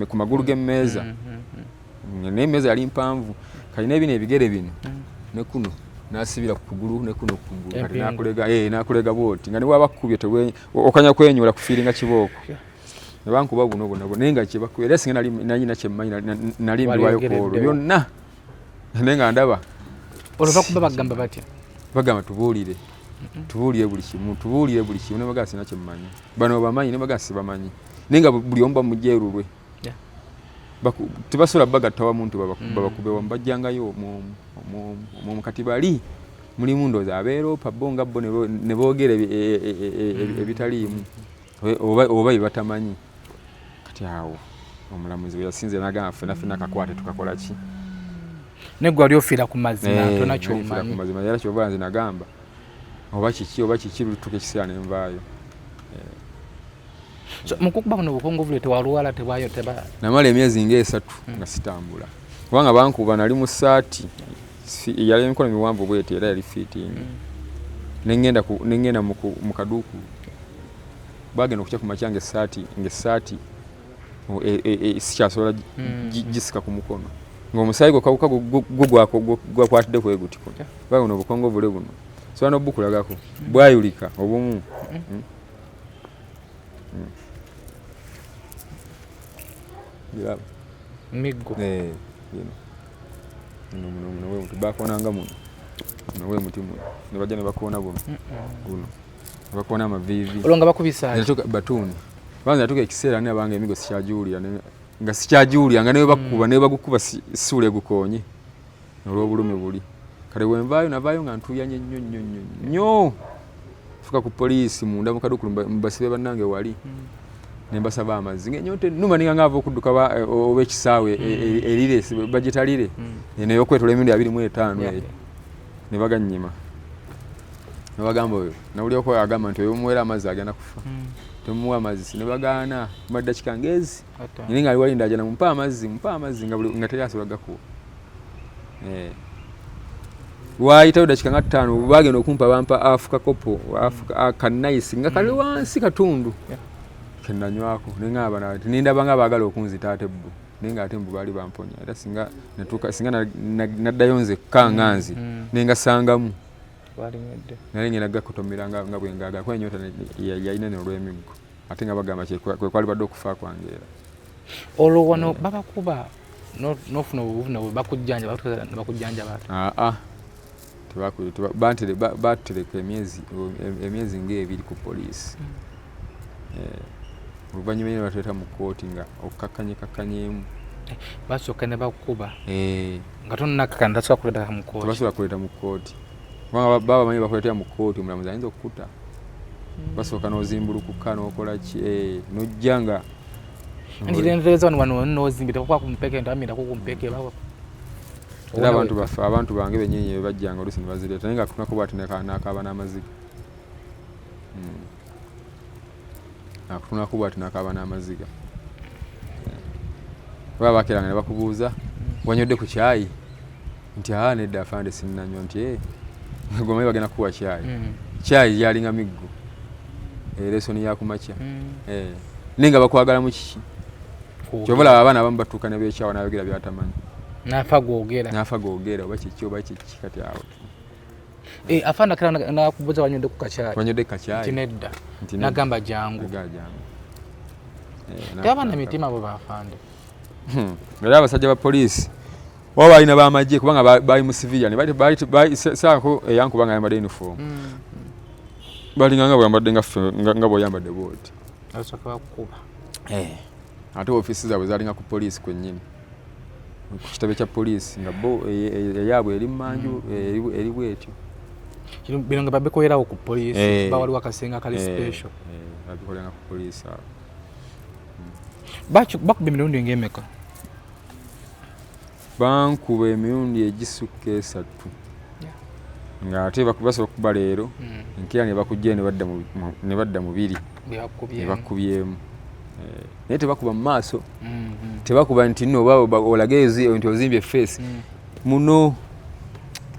ku magulu g'emmeeza naye emmeeza yali mpanvu kati n'ebino ebigere bino ne kuno n'asibira ku kugulu ne kuno ku kugulu kati n'akulega bwoti nga ne waba kkubye okanya kwenyula kufiiringa kibooko ne bankuba buno naye nga kyebakubye era singa nalina kyemmanyi nali mbiwayo ku olwo byonna naye nga ndaba olwo bakuba bagamba batya bagamba tubuulire buli kimu ne bagamba sina kyemmanyi bano bamanyi ne bagamba sibamanyi naye nga buli omu bamujeerulwe tebasobola bagatta wamu nti babakube wamu bajjangayo omwomu kati bali mulimu ndoozi abeeropa bo nga bo ne boogera ebitaliimu oba batamanyi kati awo omulamuzi we yasinze n'agamba ffenna kakwate tukakola ki negwe wali ofiira ku mazima tona kyomanyi era kyova nze nagamba oba kiki lutuka ekiseera ne nvaayo mukukuba buno obukongobule tewalwala namala emyezi ng'esatu nga sitambula kubanga bankuba nali mu ssaati yali emikono miwanvu bweti era yali fiitingi nengenda mu kaduuku bagenda okukya ku makya ng'essaati sikyasobola gisika ku mukono ng'omusaayi gwakwatidde kweguti kuno baga buno obukongobule buno sobola n'obukulagako bwayulika obumu miggo muno bakonanga muno we muti muno ne bajja ne bakoona buno ne bakoona amaviivi olwo nga bakubisa batuuni banza yatuka ekiseera ne abanga emigo sikyajuulira nga ne bakuba ne bagukuba sisuula egukoonye olw'obulumi buli kale wenvaayo navaayo nga ntuuya nnyo fuka ku poliisi munda mu kaduukulu mbasibe bannange wali nembasaba amazzi ng'ennyonta ennuma ninga ngava okudduka oba ekisaawe erire bagitalire neyo okwetola emirundi 25 eyo ne bagannyima ne bagamba oyo nawuli oko agamba nti oyo muwera amazzi agenda kufa temuwa amazzi ne bagaana madda kikangezi ninga ali walinda ajana mumpa amazzi nga teri asobola gakuwa waayitayo dakiika nga 5 bagenda okumpa bampa afuka kopo afuka kannaisi nga kali wansi katundu kenanywako nengaba nati nindaba nga baagala okunzita ate bbo nenga ate mbu baali bamponya era singa naddayo nze kanganzi nenga sangamu nali ngenda gakutomera nga bwengaga kwenyota yayinene olw'emiggo ate nga bagamba kwe kwali badde okufa kwangeera olwo wano babakuba nofuna obuvuna bwe bakujjanja batereka emyezi ng'ebiri ku poliisi oluvannyuma ne batuleeta mu kkooti nga okukakkanyeemu basooka ne bakukuba nga tonakakana tasobola kuleeta mu kkooti tebasobola kuleeta mu kkooti kubanga baba bamanyi bakuleetera mu kkooti omulamuzi ayinza okukuta basooka n'ozimbulukuka n'okola ki n'ojja nga ntirendereza wano nozimbira kuba kumpeke ntamirako kumpeke era abantu bange bennyini bye bajjanga oluusi ne bazireeta naye nga tunako bwati n'akaaba n'amaziga akutunako bwati n'akaaba n'amaziga baba bakeranga ne bakubuuza wanyodde ku kyayi nti nedda afande sinnanywa nti gomayi bagenda kuwa kyayi yalinga miggo lesoni yakumakya naye nga bakwagala mu kiki kyova laba abaana abamu batuuka ne beekyawa n'ayogera byatamanyi nafa googera oba kiki kati awo Afanda kala nakubuza wanyode ku kachai. Wanyode kachai. Tinedda. Nagamba jangu. Tabana mitima abo bafande. Ngala abasajja ba police. Waba alina bamajje kubanga bali mu civilian. Bali saako eyankubanga yambadde uniform. Bali nganga bwambadde nga boyambadde bwoti. Asoka kukuba. Ate ofisi zaabwe zalinga ku police kwennyini. Ku kitabe kya police nga bo eyabwe eri manju eri bwetyo. Kino bino nga babekolerawo ku police bawali wakasenga kali special. Babekolera ku police. Bakuba emirundi ng'emeka? Bankuba emirundi egisukka 3. Nga ate basobola okuba leero nkira ne bakujja ne badda mu 2 bakubyemu. Naye tebakuba mu maaso. Tebakuba nti nno oba olagezi nti ozimbye face. Muno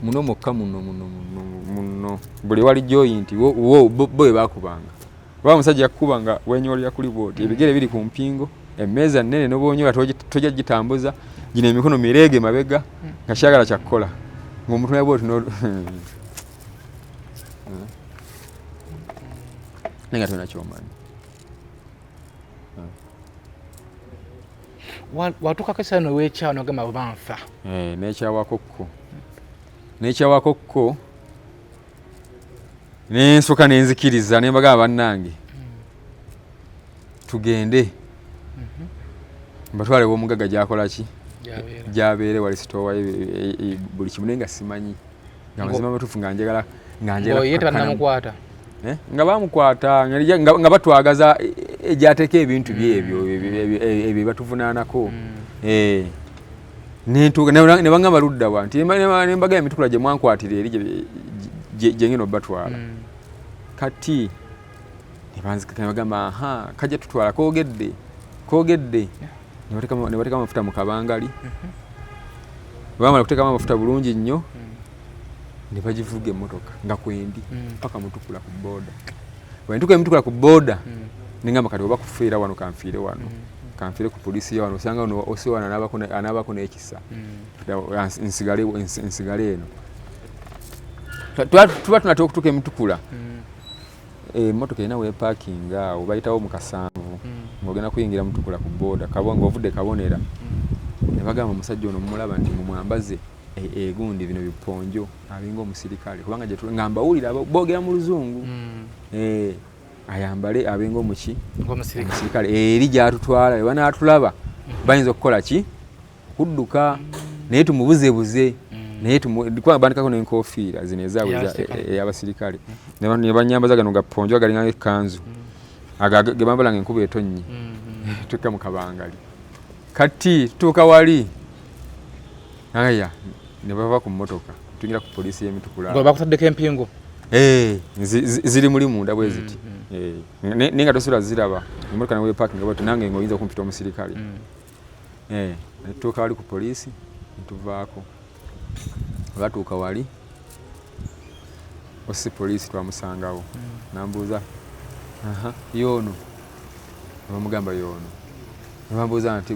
mokka muno buli wali joint wo boye bakubanga. Baba musajja yakubanga wenyolya kuli bwoti ebigere biri ku mpingo emmeeza nnene n'obonyola tojja gitambuza gino emikono mirege mabega nga kyagala kyakkola ng'omuntu naye bwoti nenga tona kyomanyi. Watuka kesa no wecha no gama banfa. Nekyawakokko nensoka nenzikiriza ne mbaga bannange tugende mbatwale w'omugaga gyakola ki jabeere wali sitowa buli kimu nenga simanyi nga mazima matufu nga njagala yete banamukwata nga bamukwata nga batwagaza ejateka ebintu byebyo ebyo batuvunaanako nentuuka ne bangamba ludda wa nti ne mbaga emitukula gye mwankwatira eri gye ngino batwala kati ne banzikaka ne bagamba kajja tutwala koogedde ne bateka amafuta mu kabangali bamala kuteekamu amafuta bulungi nnyo ne bagivuga emmotoka nga kwendi paka mutukula ku booda bwentuka emutukula ku booda nengamba kati oba kufiira wano kanfiire wano kanfiire ku polisi ya wano osanga ono osiwana anaabako n'ekisa nsigale eno tuba tunatera okutuuka emutukula emmotoka erina weepaakinga awo bayitawo mu kasanvu ng'ogenda kuyingira mutukula ku booda ng'ovudde kabonera ne bagamba omusajja ono mumulaba nti mumwambaze egundi bino biponjo abinga omusirikale kubanga nga mbawulira boogera mu luzungu ayambale abinga omusirikale eri gyatutwala we banaatulaba bayinza okukola ki okudduka naye tumubuzebuze naye bandikako n'enkofiira zino ezaabwe ey'abasirikale ne banyambaza gano gaponjo galinga ekkanzu ge bambalanga enkuba etonnyi tukka mu kabangali kati tutuuka wali aya ne bava ku mmotoka tunyira ku polisi y'emitukula ngo bakutaddeko empingo ziri muli munda bwe ziti nenga tosula ziraba emmotoka nawe parking bwati nange ngoyinza okumpita omusirikale tutuuka wali ku polisi ntuvaako batuuka wali osi polisi twamusangawo nambuuza yoono nebamugamba yoono nebambuuza nti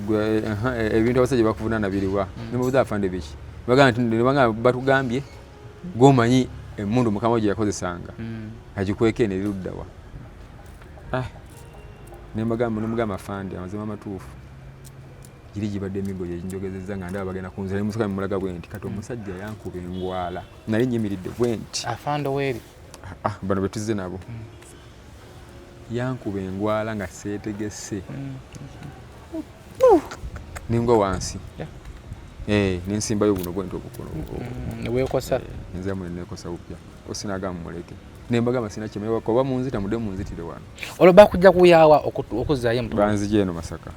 ebintu abasajja bakuvunaana biriwa nemubuuza afande biki bagamba batugambye gomanyi emundu mukama gye yakozesanga agikweke neriruddawa nemugamba afande amazima amatuufu giri gibadde emigo gye njogezezza nga ndaba bagenda kunzira nemusoka mulaga bwe nti kati omusajja yankuba engwala nali nyimiridde bwe nti afande weeri bano betuzze nabo yankuba engwala nga seetegese ningwa wansi nensimbayo buno bwenti obukono neweekosa nziramu neneekosa bupya osinagamba muleke nembagamba sina kyemewaka oba munzita mudde munzitire wano olwo bakujja kuyaawa okuzaayo emutu banzija eno Masaka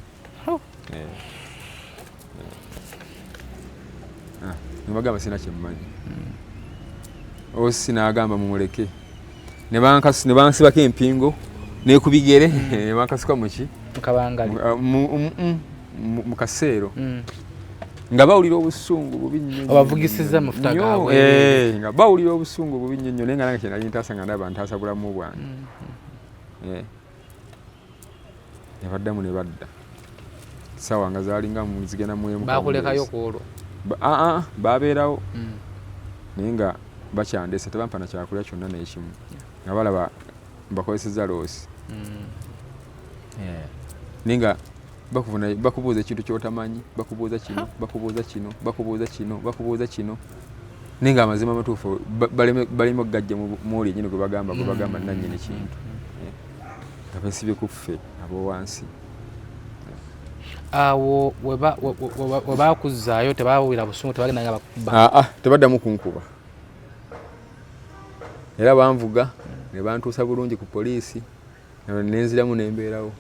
nembagamba sina kyemmanyi osinagamba mumuleke nebansibako empingo nekubigere nebankasuka muki mukabangali mu kaseero nga bawulira obusungu bubi nnyo obavugisiza mafuta gaabwe nga bawulira obusungu bubi nnyo naye nga nange kyenali ntaasa nga ndaba ntaasa bulamu bwange ne baddamu ne badda sawa nga zaalinga zigenda mu emu bakulekayo kwolwo babeerawo naye nga bakyandese tebampa na kyakulya kyonna n'ekimu nga balaba mbakozesezza loosi ninga bakubuuza ekintu kyotamanyi bakubuuza kino ninga amazima matuufu baleme okugajja muoli enyini gwe bagamba nannyini kintu nga besibye ku ffe ab'owansi. Awo we bakuzzaayo tebawira busungu tebagenda nga bakuba? Tebaddamu kunkuba era banvuga ne bantuusa bulungi ku poliisi nenziramu nembeerawo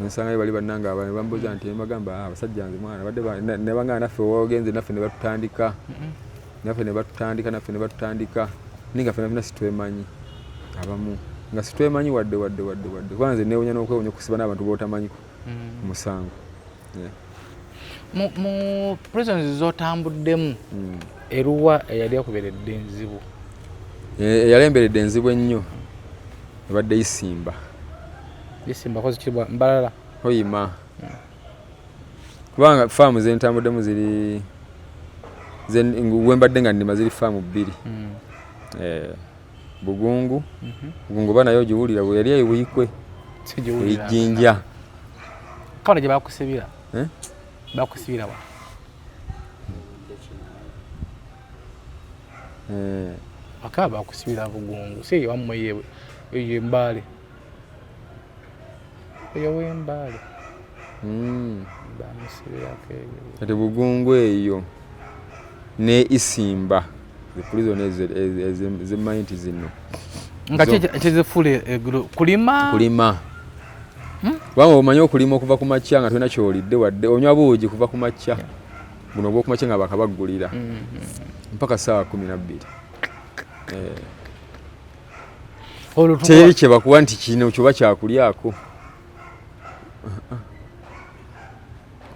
nsangayo bali bannanga abantu bambuuza nti bagamba abasajja nze mwana badde ne bangana naffe wogenze naffe ne batutandika ninga fena situemanyi abamu nga situemanyi wadde kwanze newonya n'okwewonya okusiba n'abantu b'otamanyi ku musango. Mu prisons zotambuddemu eruwa eyali akubeeredde enzibu? Eyali emberedde enzibu ennyo ebadde Isimba. Isimba kozi kibwa Mbalala? Oyima kubanga faamu zentambuddemu ziri wembadde nga ndima ziri faamu 2 Bugungu bana yo giwulira bwe yali ewiikwe ejjinja kawona gye bakusibira bakusibira wa akaba bakusibira Bugungu si wammwe ye Mbale eyo w'Embale bamusibirako eyo kati Bugungu eyo ne Isimba prison ez'emmanyi nti zino nga kyezifule kulima kubanga omanyi okulima okuva ku makya nga tolina kyolidde wadde onywa buugi kuva ku makya buno obw'oku makya nga bakabaggulira mpaka ssaawa 12 teri kye bakuwa nti kino kyoba kyakulyako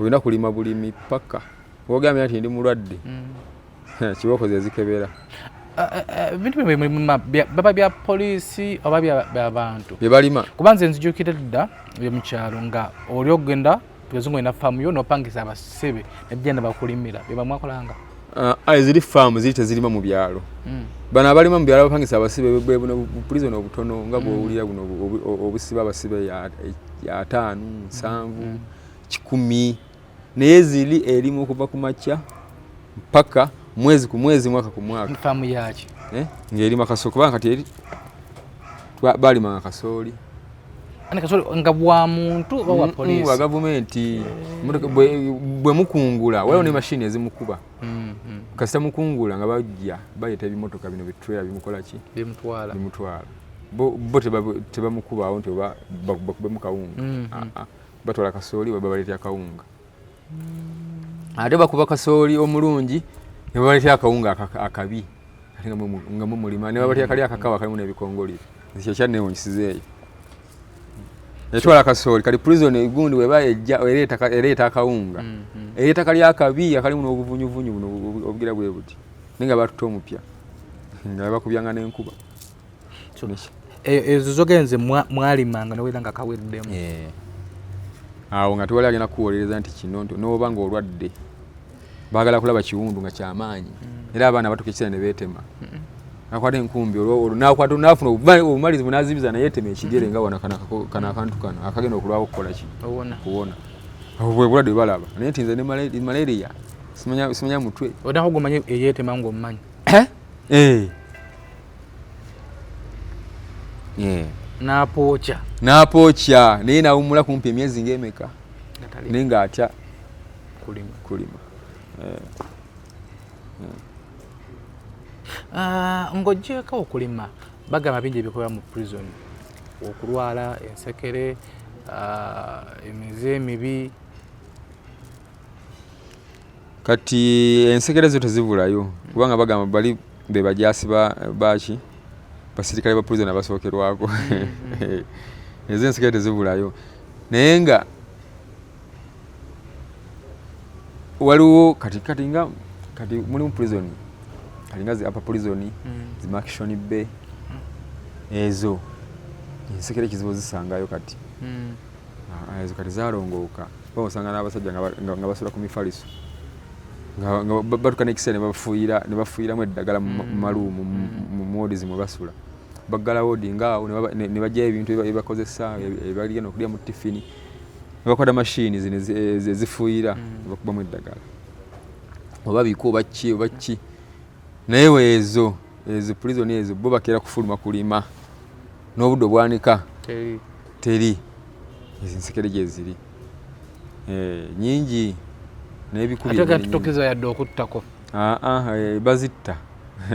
olina kulima bulimi paka ogambye nti ndi mulwadde kibokozi ezikebera ebintu baba bya poliisi oba byabantu byebalima kuba nze nzijukire dda byomukyalo nga oli okugenda tugezungu ina faamu yo nopangisa abasebe nebigenda bakulimira byebamwakolanga eziri faamu ziri tezirima mu byalo bano abalima mu byalo bapangisa abasibe buno prison obutono nga bwowulira buno obusiba abasibe ya 5 7 10 naye ziri erimu okuva ku makya mpaka mwezi ku mwezi mwaka ku mwaka faamu yaki ng'erima kasooli kubanga kati eri balima kasooli nga bwa muntu oba wa poliisi wa gavumenti bwe mukungula waliwo ne mashini ezimukuba kasita mukungula nga bajja bayeta ebimotoka bino bitrailer bimukola ki bimutwala bo tebamukubawo nti oba bakube mu kawunga batwala kasooli bwe babaleetera kawunga ate bakuba kasooli omulungi ne babaleetera akawunga akabi ate nga mumulima ne babaleetera kali akakawa kalimu n'ebikongoliro ekyo kyanneewunyisizeeyo etwala kasooli kali prison egundi weba ejja ereeta akawunga ereeta kali akabi akalimu n'obuvunyuvunyu buno obugira bwe buti ninga batuta omupya nga bakubyanga n'enkuba ezo zogenze mwalimanga newera nga kaweddemu awo nga tewali agenda kuwolereza nti kino n'oba nga olwadde baagala kulaba kiwundu nga kyamaanyi era abaana batuka ekisera ne beetema nakwata enkumbi nakwata nafuna obumalizi bunazibiza naye yetema ekigere nga wana kana akantu kano akagenda okulwawo okukola ki kuwona bwe bulwadde balaba naye nti nze ne malaria simanya mutwe odako gumanye eyetema ng'omumanyi n'apookya naye nawumula kumpi emyezi ng'emeka naye ng'atya kulima ng'oggyeko okulima bagamba bingi ebikolera mu prison okulwala ensekere emize emibi kati ensekere zo tezibulayo kubanga bagamba bali be bajaasi baki basirikale ba prison abasookerwako ezo ensekere tezibulayo naye nga waliwo kati mulimu prison kalinga zi upper prison zi Makishoni Bay ezo ensekere kizibu zisangayo kati ezo kati zalongooka osanga n'abasajja nga basula ku mifaliso nga batuka n'ekiseera ne bafuuyiramu eddagala mu maluumu mu moodizi mwe basula baggala woodi ngaawo ne bajjayo ebintu ebibakozesa ebaligenda okulya mu tifini ne bakwata mashini zino ezifuuyira ne bakubamu eddagala oba biko oba ki naye weezo pulizoni ezo bo bakeera kufuluma kulima n'obudde obwanika teri ezi nsekere gye ziri nyingi n'ebikubitokeza yadde okuttako bazitta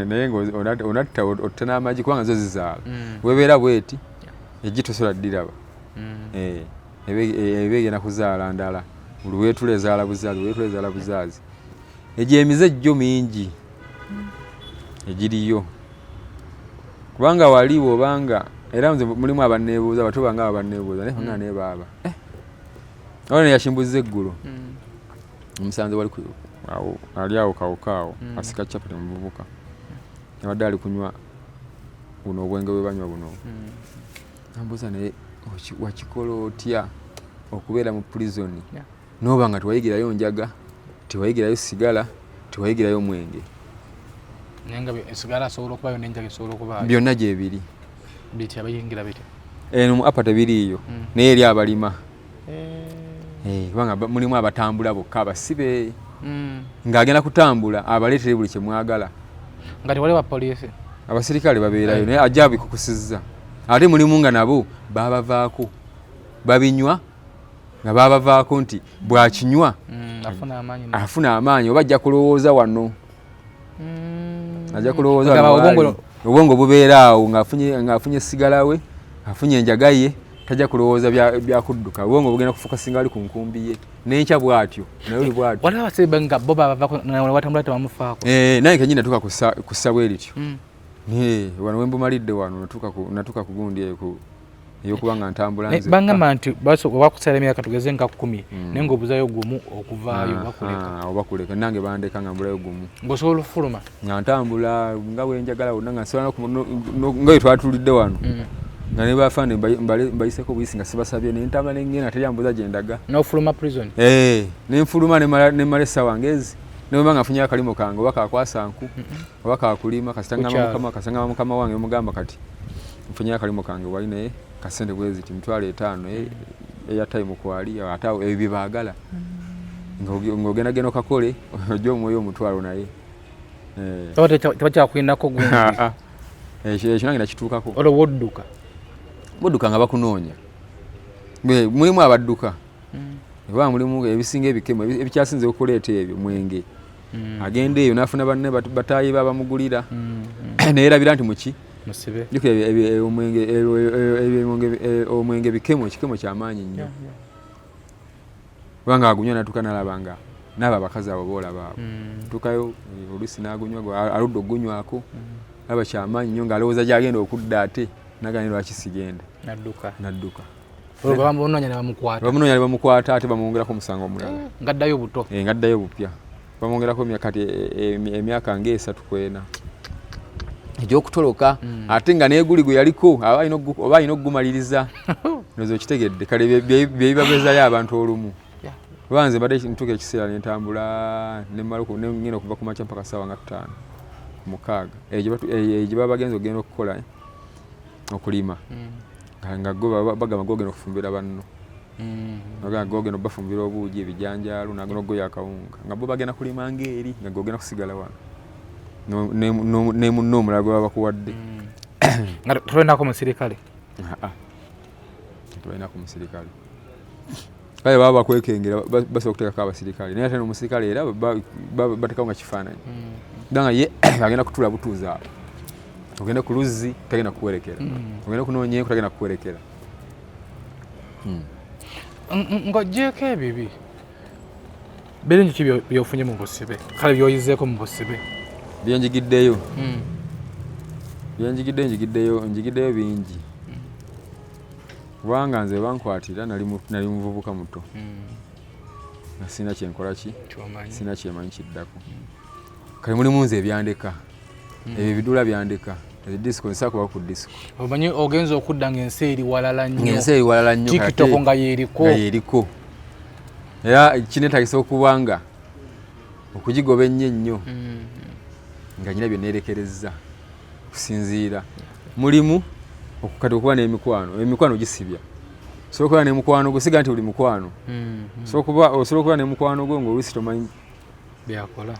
naye ng'onatta otta n'amagi kubanga zo zizaala webeera bweti egi tosobola ddiraba eba egenda kuzaala ndala luweetula ezaala buzaazi egyo emize ejjo mingi egiriyo kubanga waliwo obanga era nze mulimu abanneebuuza batubanga abanneebuuza naye nga nebaaba awo neyashimbuza eggulo omusanze wali ali awo kawokaawo asika capati mubuvuka abadde ali kunywa buno obwenge bwe banywa buno ambuuza naye wakikola otya okubeera mu pulizoni noba nga tewayigirayo njaga tewayigirayo sigala tewayigirayo mwenge byonna gyebiri eno mu apa tebiriiyo naye eri abalima kubanga mulimu abatambula bokka abasibe ng'agenda kutambula abaleetere buli kye mwagala nga tewali bapoliisi abasirikale babeerayo naye ajja abikukusizza ate mulimu nga nabo babavaako babinywa nga babavaako nti bwakinywa afuna amaanyi oba ajja kulowooza wano ajja kulowooza wano obwongo bubeera awo ng'afunye sigala we afunye enjaga ye tajja kulowooza byakudduka obwongo bugenda kufuuka singa ali ku nkumbi ye n'enkya bw'atyo naye oli bw'atyo waliwo abasibe nga bo babavaako watambula tebamufaako naye kenyini natuuka kussa bwe lityo wano wembumalidde wano natuuka ku gundi eyokuba nga ntambula nze bangamba nti bakusala emyaka tugeze nga 10 naye ng'obuzayo gumu okuvaayo bakuleka nange bandeka nga mbulayo gumu ng'osobola okufuluma nga ntambula nga bwenjagala wonna nga nsobola nga we twatulidde wano nga ne bafande mbayiseko buyisi nga sibasabye nentambula nengenda teryambuza gye ndaga n'ofuluma prison nenfuluma nemala essaawa ngezi nebwemba nga nfunye akalimo kange oba kakwasa nku oba kakulima kasitangama mukama wange mugamba kati nfunye akalimo kange wali naye kasente bwezi ti mitwalo 5 eya time kwali ate ebyo bye baagala ng'ogendagenda okakole ojja omwoyo omutwalo naye tebakyakwinako gundi ekyo nange nakituukako olwo wodduka nga bakunoonya mulimu abadduka oba mulimu ebisinga ebikemo ebikyasinze okuleeta ebyo mwenge agenda eyo n'afuna banne bataayi babamugulira neerabira nti muki omwenge bikemo kyamaanyi nnyo kubanga agunywa natuuka nalaba nga naabo abakazi abo boolaba abo tukayo oluusi n'agunywa aludde ogunywako alaba kyamaanyi nnyo ng'alowooza gyagenda okudda ate nagane lwaki sigenda nadduka bamunoonya ne bamukwata ate bamwongerako omusango omulala ngaddayo bupya bamwongerako kati emyaka nga 3 kwena egy'okutoloka ate nga neeguli gwe yaliko oba alina okugumaliriza noza okitegedde kale byebibabeezayo abantu olumu oba nze mbadde ntuuka ekiseera nentambula nengenda okuva ku makya mpaka ssaawa nga 5 egyo baba bagenza okugenda okukola okulima nga bagamba gogenda okufumbira banno bagamba gogenda obafumbira obuugi ebijanjaalo nagenda okugoya akawunga nga bo bagenda kulima ngaeri nga gogenda kusigala wano ne munno omulala gwe baba bakuwadde nga tolinako musirikale tolinako musirikale kale baba bakwekengera basobola okuteekako abasirikale naye ate nomusirikale era batekawo nga kifaananyi danga ye agenda kutula butuuzi awo ogenda ku luzzi tagenda kuwerekera ogenda kunoonyeeko tagenda kuwerekera ng'oggyeko ebibi birungi ki byofunye mu busibe kale byoyizeeko mu busibe byenjigiddeyo njigiddeyo bingi kubanga nze bankwatira nali muvubuka muto nga sina kyenkola sina kyemanyi kiddako kale mulimu nze ebyandeka ebyo bidula byandeka disco nsa kuba ku disco omanyi ogenza okudda ng'ensi eri walala nnyo TikTok nga yeriko era kinetagisa okubanga okugigoba ennyo nga nyina bye neerekereza kusinziira mulimu okukati okuba n'emikwano gisibya osobola okuba n'emikwano gwo siga nti buli mukwano osobola okuba n'emikwano gwo ng'oluusi tomanyi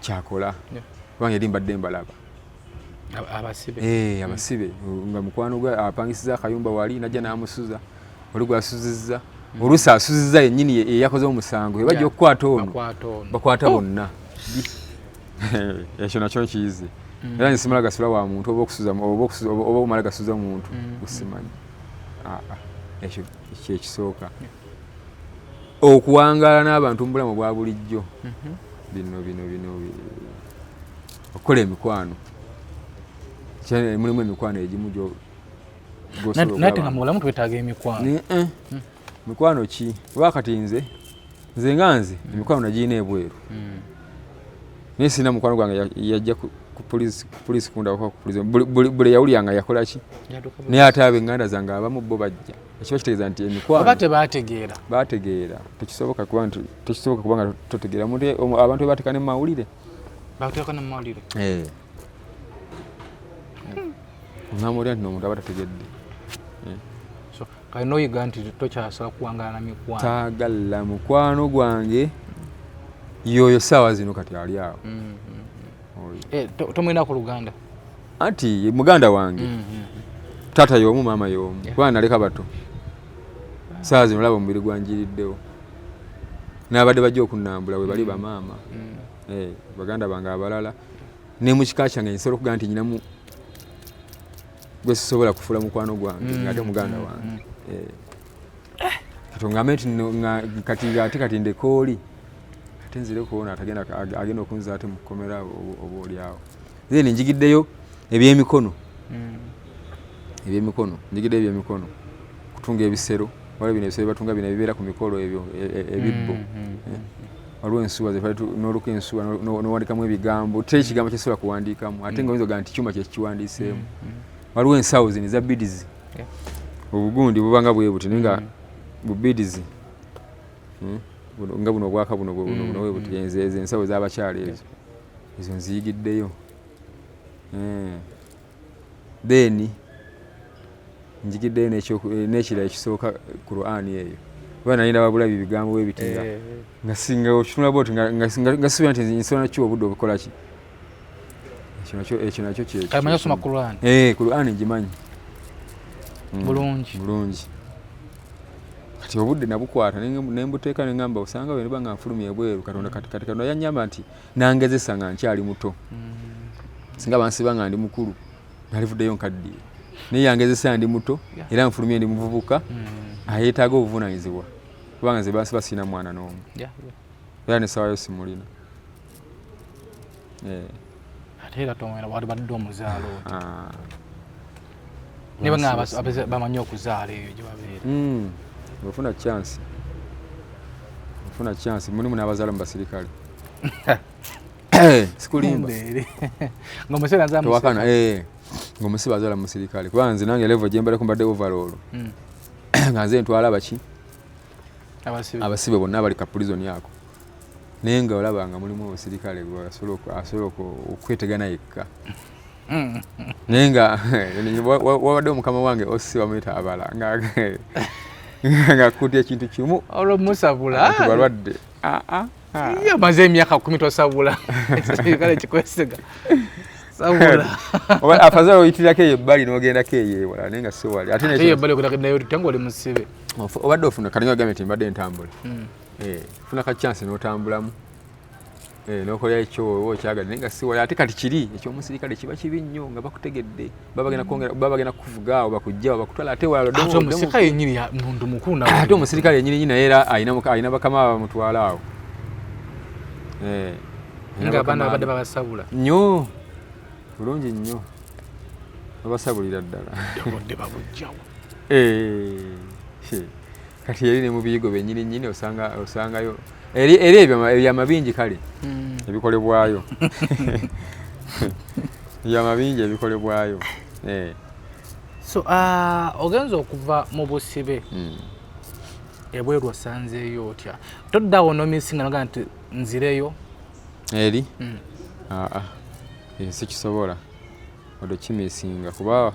kyakola kubanga eri mbadde mbalaba abasibe nga mukwano gwe apangisiza akayumba wali najja n'amusuza oli gwasuzizza oluusi asuzizza yennyini eyakoze omusango ebajja okukwata ono bakwata bonna ekyo nakyo kiyizi era nsimala gasula wa muntu oba omala gasuza muntu gusimanyi ekyo kyekisooka okuwangaala n'abantu mu bulamu bwa bulijjo bino okukola emikwano mulimu emikwano egimu nate nga mulamu twetaaga emikwano mikwano ki wakati nze emikwano nagirina ebweru naye sirina mukwano gwange yajja ku polisi kundabako ku polisi buli yawulyanga yakola ki naye ate ab'enganda zange abamu bo bajja ekiba kitegeeza nti emikwano bategeera tekisoboka kubanga totegeera abantu bebateeka ne mumawulire onamulira nti nomuntu aba tategedde kalinoyiga nti tokyasobola kuwangala mikwano taagala mukwano gwange yoyo saawa zino kati ali awo tomwina ku luganda anti muganda wange taata y'omu maama y'omu kubanga naleka bato saawa zino olaba omubiri gwanjiriddewo n'abadde bajja okunnambula we bali bamaama baganda bange abalala ne mu kika kyange nsobola okugaa nti nyinamu gwe sisobola kufuula mukwano gwange ng'ate muganda wange katongambe nti kati ndekooli ate nzire kuwona agenda okunza ate mukukomera oba oliawo then njigiddeyo ebyemikono njigiddeyo ebyemikono kutunga ebisero wala bino ebisero batunga bino ebibeera ku mikolo ebyo ebibbo waliwo ensuwa n'oluka ensuwa n'owandikamu ebigambo teri ekigambo kyesobola kuwandiikamu ate nga oyinza ogaa nti kyuma kyekiwandiiseemu waliwo ensawo zino eza bidizi obugundi bubanga bwe buti naye nga bubidizi nga buno obwaka buno we buti ezo ensawo z'abakyala ezo nziyigiddeyo then njigiddeyo n'ekirala ekisooka ku Qur'ani eyo kuba nali ndababula ebyo bigambo bwe bitinga nga singa okitunula bwoti nga sibira nti nsobola ki obudde obukola ki ekyo nakyo Qur'ani ngimanyi bulungi kati obudde nabukwata nembuteeka neŋŋamba osanga bwe niba nga nfulumya ebweru Katonda yannyamba nti nangezesa nga nkyali muto singa bansiba nga ndi mukulu nalivuddeyo nkaddiye naye yangezesa ndi muto era nfulumye ndi muvubuka ayeetaaga obuvunaanyizibwa kubanga nze bansiba sirina mwana n'omu era nesaawayo simulina ate era tomwera wali badde omuzaalo niba nga bamanyi okuzaala eyo gye babeera ofuna chance mulimu n'abazaala mu basirikale sikulimba ng'omusiba azaala mu musirikale kubanga nze nange level gye mbaleko mbadde overall nga nze ntwala abasibe bonna abali ka prison yako naye nga olaba nga mulimu obusirikale asobola okwetegana yekka naye nga wabadde omukama wange osi bamuyita abala nga kutya ekintu kimu olwomusabula balwadde maze emyaka 10 tosabula ekirikale kikwesiga sabula afazala oyitirako eyo ebbali n'ogendako eyo ewala naye nga si wali ate ebbali okutakayo tangu oli musibe obadde ofuna kali ngambe nti mbadde ntambula funa ka chance n'otambulamu n'okolera ekyo okyagala naye nga si wali ate kati kiri ekyomusirikale kiba kibi nnyo nga bakutegedde babagenda kukuvuga awo bakujja bakutwala ate omusirikale yennyini muntu mukulu ate omusirikale yennyini naye era ayina bakama bamutwala awo nga abaana babadde babasabula nnyo bulungi nnyo babasabulira ddala bodde babujjawo kati eri ne mu biyigo bennyini osangayo eri ebyamabingi kale ebikolebwayo ebyamabingi ebikolebwayo so ogenza okuva mu busibe ebweru osanzeeyo otya toddawo nomisinga noga nti nzireyo eri sikisobola wadde kimisinga kuba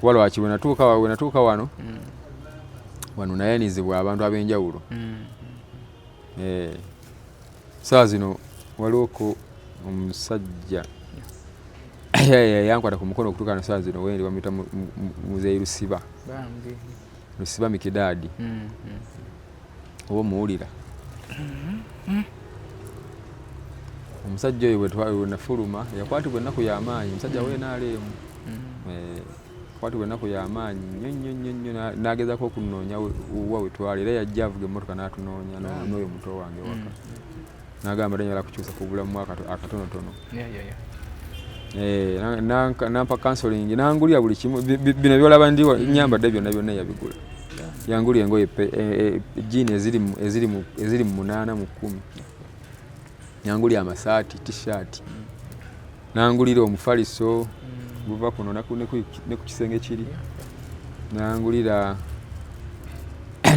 lwaki bwe natuuka wano nayanizibwa abantu ab'enjawulo saa zino waliwo omusajja yankwata ku mukono okutuuka no saa zino wendi bamuyita muzeeyi Lusiba Mikidaadi oba omuwulira omusajja oyo bwe nafuluma yakwatibwa ennaku y'amaanyi omusajja w'enaaleemu yakwatibwa ennaku y'amaanyi nnyo n'agezaako okunoonya wa wetwali era yajja avuga emmotoka n'atunoonya n'oyo muto wange waka n'agamba danyala kukyusa ku bulamu akatonotono nampa counseling nangulira buli kimu bino byolaba ndi nyambadde byonna yabigula yangulira engoye jeans eziri mu 8 mu 10 yangulira amasaati t-shirt nangulira omufaliso buva kuno ne ku kisenge kiri nangulira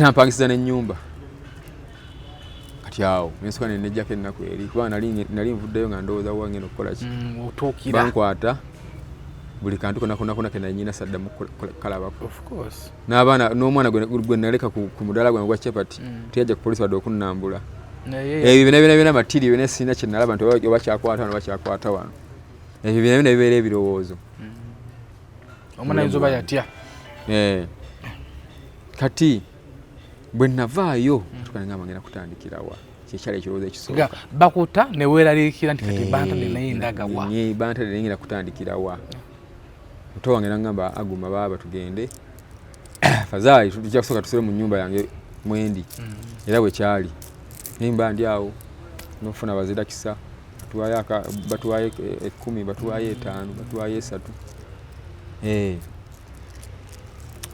nampangisiza n'ennyumba kati awo nensoka nenejjako ennaku eri kuba nali nvuddeyo nga ndowooza wangenda okukola ki bankwata buli kantu kona kenanyina saddamu kalabako n'abaana n'omwana gwe naleka ku mudaala gwange gwa chapati teyajja ku polisi wadde okunnambula ebyo byonna matiri byonna sirina kye nalaba nti oba kyakwata wano ebyo byonna bibeera ebirowoozo omwana ayinza oba yatya kati bwe navaayo tukanengamba ngenda kutandikirawa kyekyali ekirowoozo ekisooka bakuta neweeraliikira nti kati bantadde naye ndagawa bantadde naye ngenda kutandikirawa muto wange nagamba aguma baaba tugende fazaali tujja kusooka tusire mu nnyumba yange mwendi era bwe kyali nimba ndi awo nofuna bazira kisa batuwaye 10 batuwaye 5 batuwaye 3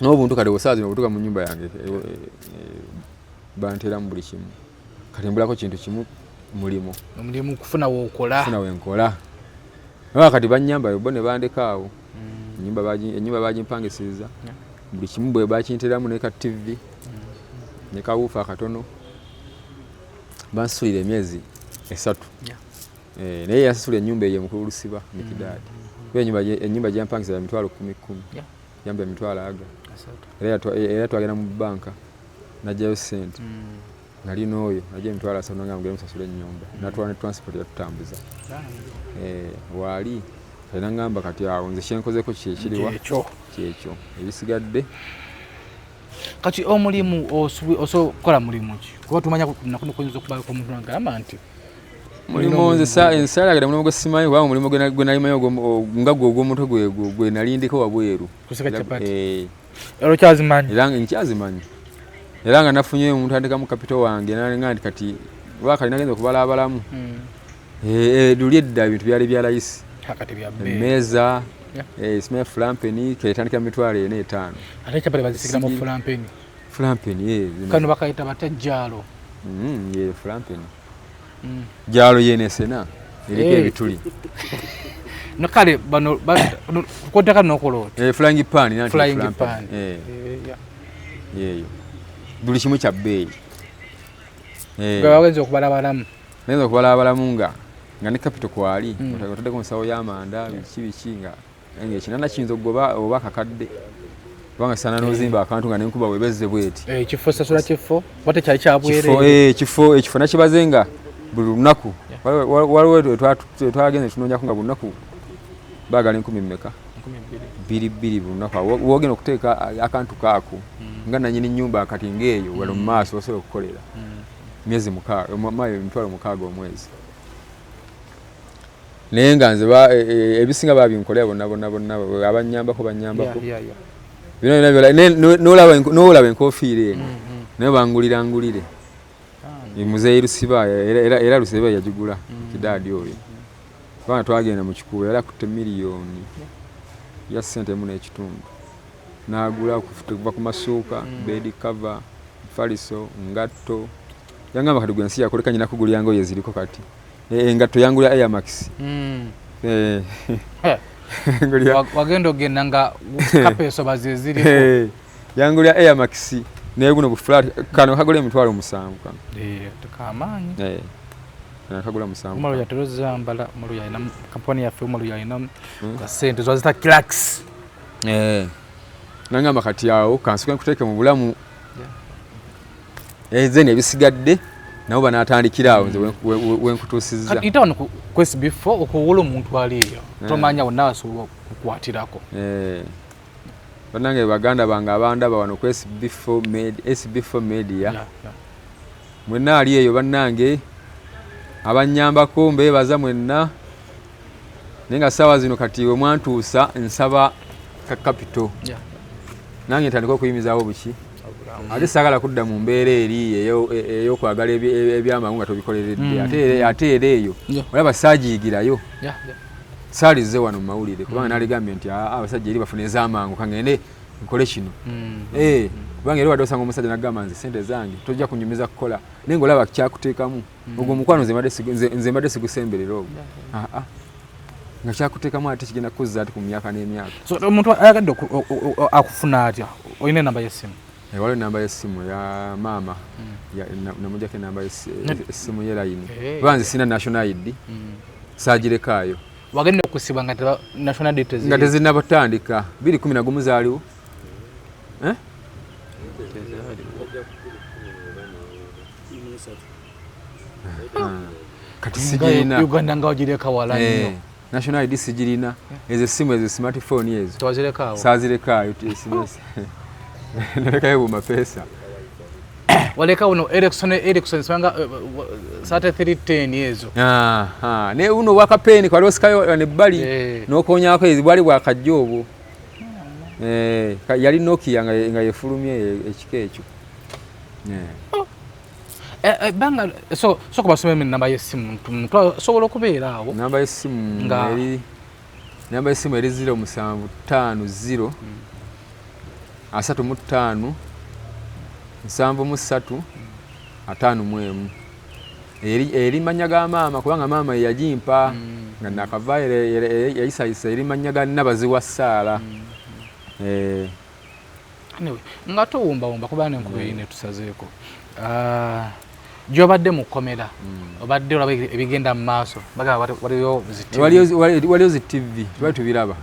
n'obuntu kati bwesaazi nobutuka mu nnyumba yange banteramu buli kimu kati mbulako kintu kimu omulimu kufuna wenkola kati bannyamba bo ne bandeka awo ennyumba bagimpangisiriza buli kimu bwe bakinteramu ne ka TV ne kawuufa akatono bansuulira emyezi 3 naye yasasula ennyumba eyo mukulu Lusiba Mikidaadi ennyumba gyampangisira emitwalo 10 yamba emitwalo aga era twagenda mu banka najjayo ssente nali n'oyo najja emitwalo 3 nga mugenda musasula ennyumba natwala ne transport yatutambuza waali era ngamba kati awo nze kyenkozeko kyekiriwa kyekyo ebisigadde kati omulimu osobola mulimu ki kuba tumanya nakuno kuyinza okubaako omuntu nagamba nti mulimu nze ensaalagala mulimu gwe simanyi kubanga omulimu gwe nalimanyi nga gwe ogw'omutwe gwe nalindiko wabweru kusika capati era okyazimanyi era nkyazimanyi era nga nafunye omuntu andikamu kapito wange nalinga nti kati wakali nagenza okubalaabalamu luli edda ebintu byali bya layisi emmeeza simanya fulampeni ketandika mitwalo 4 5 ate capati bazisigiramu fulampeni kano bakayita batajjaalo fulampeni jalo yenesena eriko ebituli nakale bano kotaka nokolo flying pan nanti flying pan yeyo buli kimu kya bbeeyi bagenze okubalabalamu nenza okubalabalamu nga ne capital kwali otadeko nsawo y'amanda biki nga ekinana kiyinza okugoba oba kakadde kubanga sana nozimba akantu nga nenkuba webezze bweti kifo sasula kifo wate kyali kyabwere kifo nakibazenga buli lunaku waliwo twagenze tunoonyako nga buli lunaku baagala 10 mmeka 2 buli lunaku wogenda okuteeka akantu kaako nga nanyini nnyumba kati ng'eyo wali mu maaso osobola okukolera myezi 6 omwezi naye nga nze ebisinga babinkolera bonna abanyambako nolaba enkofiira eno naye bangulire muzeeyi Lusiba era Lusiba yagigula Kidaadi oyo kubanga twagenda mu kikubo yali akutte miliyoni ya ssente emu n'ekitundu n'agula kuva ku masuuka bed cover faliso ngatto yangamba kati gwensi yakoleka nyina kugulya ngoye ziriko kati engatto yangulya Air Max wagenda ogenda nga kapeso bazeziriko yangulya Air Max naye guno buflat kano kagula emitwalo 7 kano tukamaanyi nakagula 7. Umaru yatozambala Umaru yalina kampani yaffe Umaru yalina kasente zazita cracks nangamba kati awo kansuka nkuteeke mu bulamu zeni ebisigadde nabo banatandikira awo nze wenkutuusizza ita wano ku SB4 okuwula omuntu aliyo tomanya wonna asobola okukwatirako bannange baganda bange abandaba wano ku SB4 media mwenna ali eyo bannange abanyambako mbebaza mwenna naye nga ssaawa zino kati we mwantuusa nsaba ka capital nange ntandika okuyimizaawo buki ate saagala kudda mu mbeera eri ey'okwagala ebyamangu nga tobikoleredde ate era eyo olaba saagiyigirayo saalize wano mu mawulire kubanga naligambye nti abasajja eri bafuna ez'amangu kangende nkole kino kubanga era wadde osanga omusajja nagamba nze sente zange tojja kunyumiza kukola naye ngaolaba kyakuteekamu ogwo omukwano nze mbadde sigusemberera ogwo nga kyakuteekamu ate kigenda kuzza ati ku myaka n'emyaka. Omuntu ayagadde akufuna atya olina enamba y'essimu? Waliwo enamba y'essimu ya maama namujjako enamba y'essimu ye layini kuba nze sina national ID saagirekaayo. Wagenda okusibwa nga national ID nga tezinnabatandika 2011 zaaliwo kati sigirina Uganda nga wagireka wala nnyo national ID sigirina ezo essimu ezo smartphone ezo twazirekaawo saazirekaayo nalekayo bumapesa waleka uno Ericsson sanga sate 310 ezo ne uno wakapeni kwa losikayo nebbali nokonyako ezibwali bwakajja obwo yali Nokia nga yefulumye ekika ekyo banga so kubasomera namba y'essimu sobola okubeera awo namba y'essimu eri 0750 35 73 51 eri manya ga maama kubanga maama yajimpa nga nakava yayisayisa eri manya ga nabaziwa Saala anyway nga towumba kubanga enkuba ine tusazeeko gyobadde mu komera obadde olaba ebigenda mu maaso baga waliyo zi TV twali tubiraba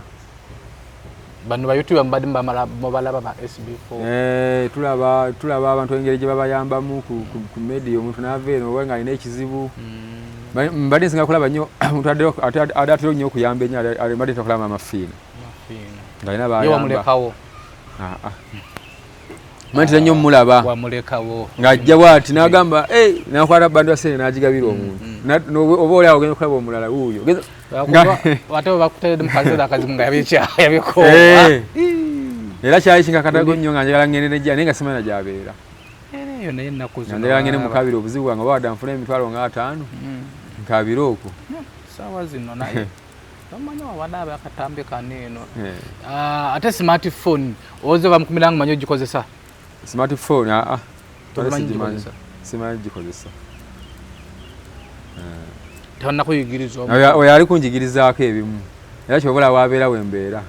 bano ba YouTube mbadde mubalaba ba SB4 tulaba abantu engeri gye babayambamu ku media omuntu n'ava eno oba nga alina ekizibu mbadde nsinga kulaba nnyo omuntu adatera nnyo okuyamba ennyo mbadde takulaba amafiina nga alina bayamba mantira nnyo mulaba wamulekawo ng'ajja bw'ati n'agamba nakwata bandu basene n'agigabira omuntu oba oli awo ogenda okulaba omulala wuuyo ate bakuteredde mu kaseera akazimu nga yabikowa era kyali kinkakatago nnyo nga njagala ngende nejja naye nga simanyi gyabeera eyo naye ennaku zino njagala ngende mukabira obuzibu bwange oba wadde nfuna emitwalo nga 5 nkabire okwo saawa zino naye tomanya wabadde akatambi kaneeno ate smartphone oze bamukumira nga manyi ogikozesa smartphone simanyi gikozesa tebannakuyigiriza oyo ali kunjigirizaako ebimu era kyobula wabeera wembeera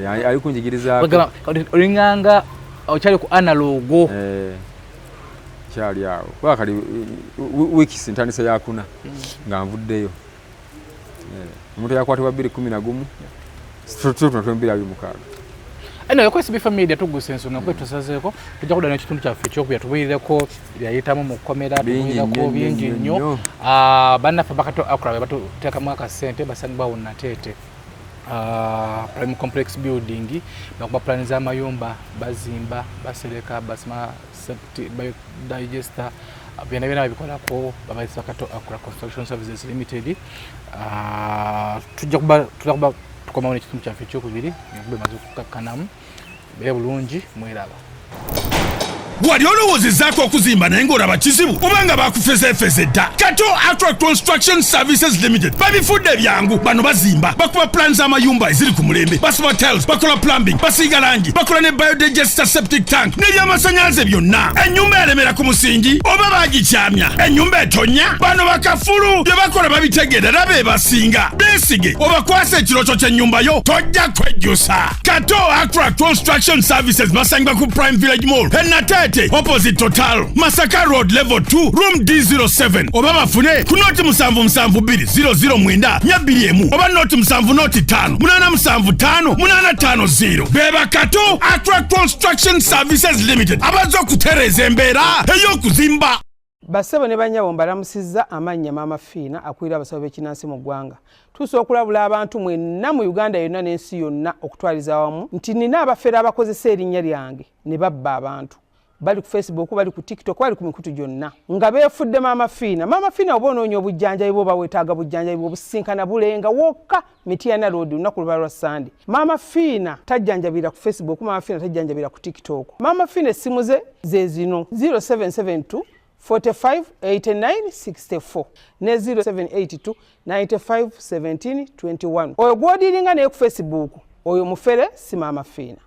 ali kunjigirizaako olinganga okyali ku analogo kyali awo kuba kali wiikisi ntandisa yakuna nga nvuddeyo omuntu yakwatibwa 2011 2026 eno ko SB4 media tuguse ensonga kwe tusazeeko tujja kudana ekitundu kyaffe ekyokuya tubuulireko byayitamu mu komera tubuulireko bingi nnyo bannaffe bakato akula batuteekamu akasente basangibwa wonna teete prime complex building bakuba plan z'amayumba bazimba basereka basima digester byonna babikolako babayisa kato akula construction services limited tujja kuba tukomawo n'ekitundu kyaffe ekyokubiri engube maze okukakkanamu bee bulungi mweraba. Wali olowoozezaako okuzimba naye ng'olaba kizibu obanga bakufezeefeze dda Kato Aqua Construction Services Limited babifudde ebyangu bano bazimba bakuba plan z'amayumba eziri ku mulembe basiba tiles bakola plumbing basiiga langi bakola ne biodigester septic tank n'ebyamasannyalaze byonna ennyumba eremera ku musingi oba baagikyamya ennyumba etonya bano bakafulu bye bakola babitegeera era be basinga beesige obakwasa ekirooto ky'ennyumba yo tojja kwejjusa Kato Aqua Construction Services basangibwa ku Prime Village Mall Enate Mulete opposite Total Masaka Road level 2 room D07 oba bafune ku noti 7772 mwenda nyabiriemu oba noti 75 875 beba Kato Attract Construction Services Limited abazo kutereza embeera ey'okuzimba. Bassebo ne bannyabo mbalamusizza amannya Maama Fiina akulira abasawo b'ekinnansi mu ggwanga. Tusobola okulabula abantu mwenna mu Uganda yonna n'ensi yonna okutwaliza awamu nti nina abafere abakozesa erinnya lyange ne babba abantu. Bali ku Facebook, bali ku TikTok, bali ku mikutu gyonna nga beefudde Maama Fiina. Maama Fiina oba onoonya obujjanjabi bwo bawetaaga bujjanjabi bwo businkana bulenga wokka Mityana Road olunaku luba lwa Sunday. Maama Fiina tajjanjabira ku Facebook, Maama Fiina tajjanjabira ku TikTok. Maama Fiina essimu ze zino 0772 45 89 64 ne 0782 95 17 21. Oyo gw'odiringa naye ku Facebook oyo mufere si Maama Fiina.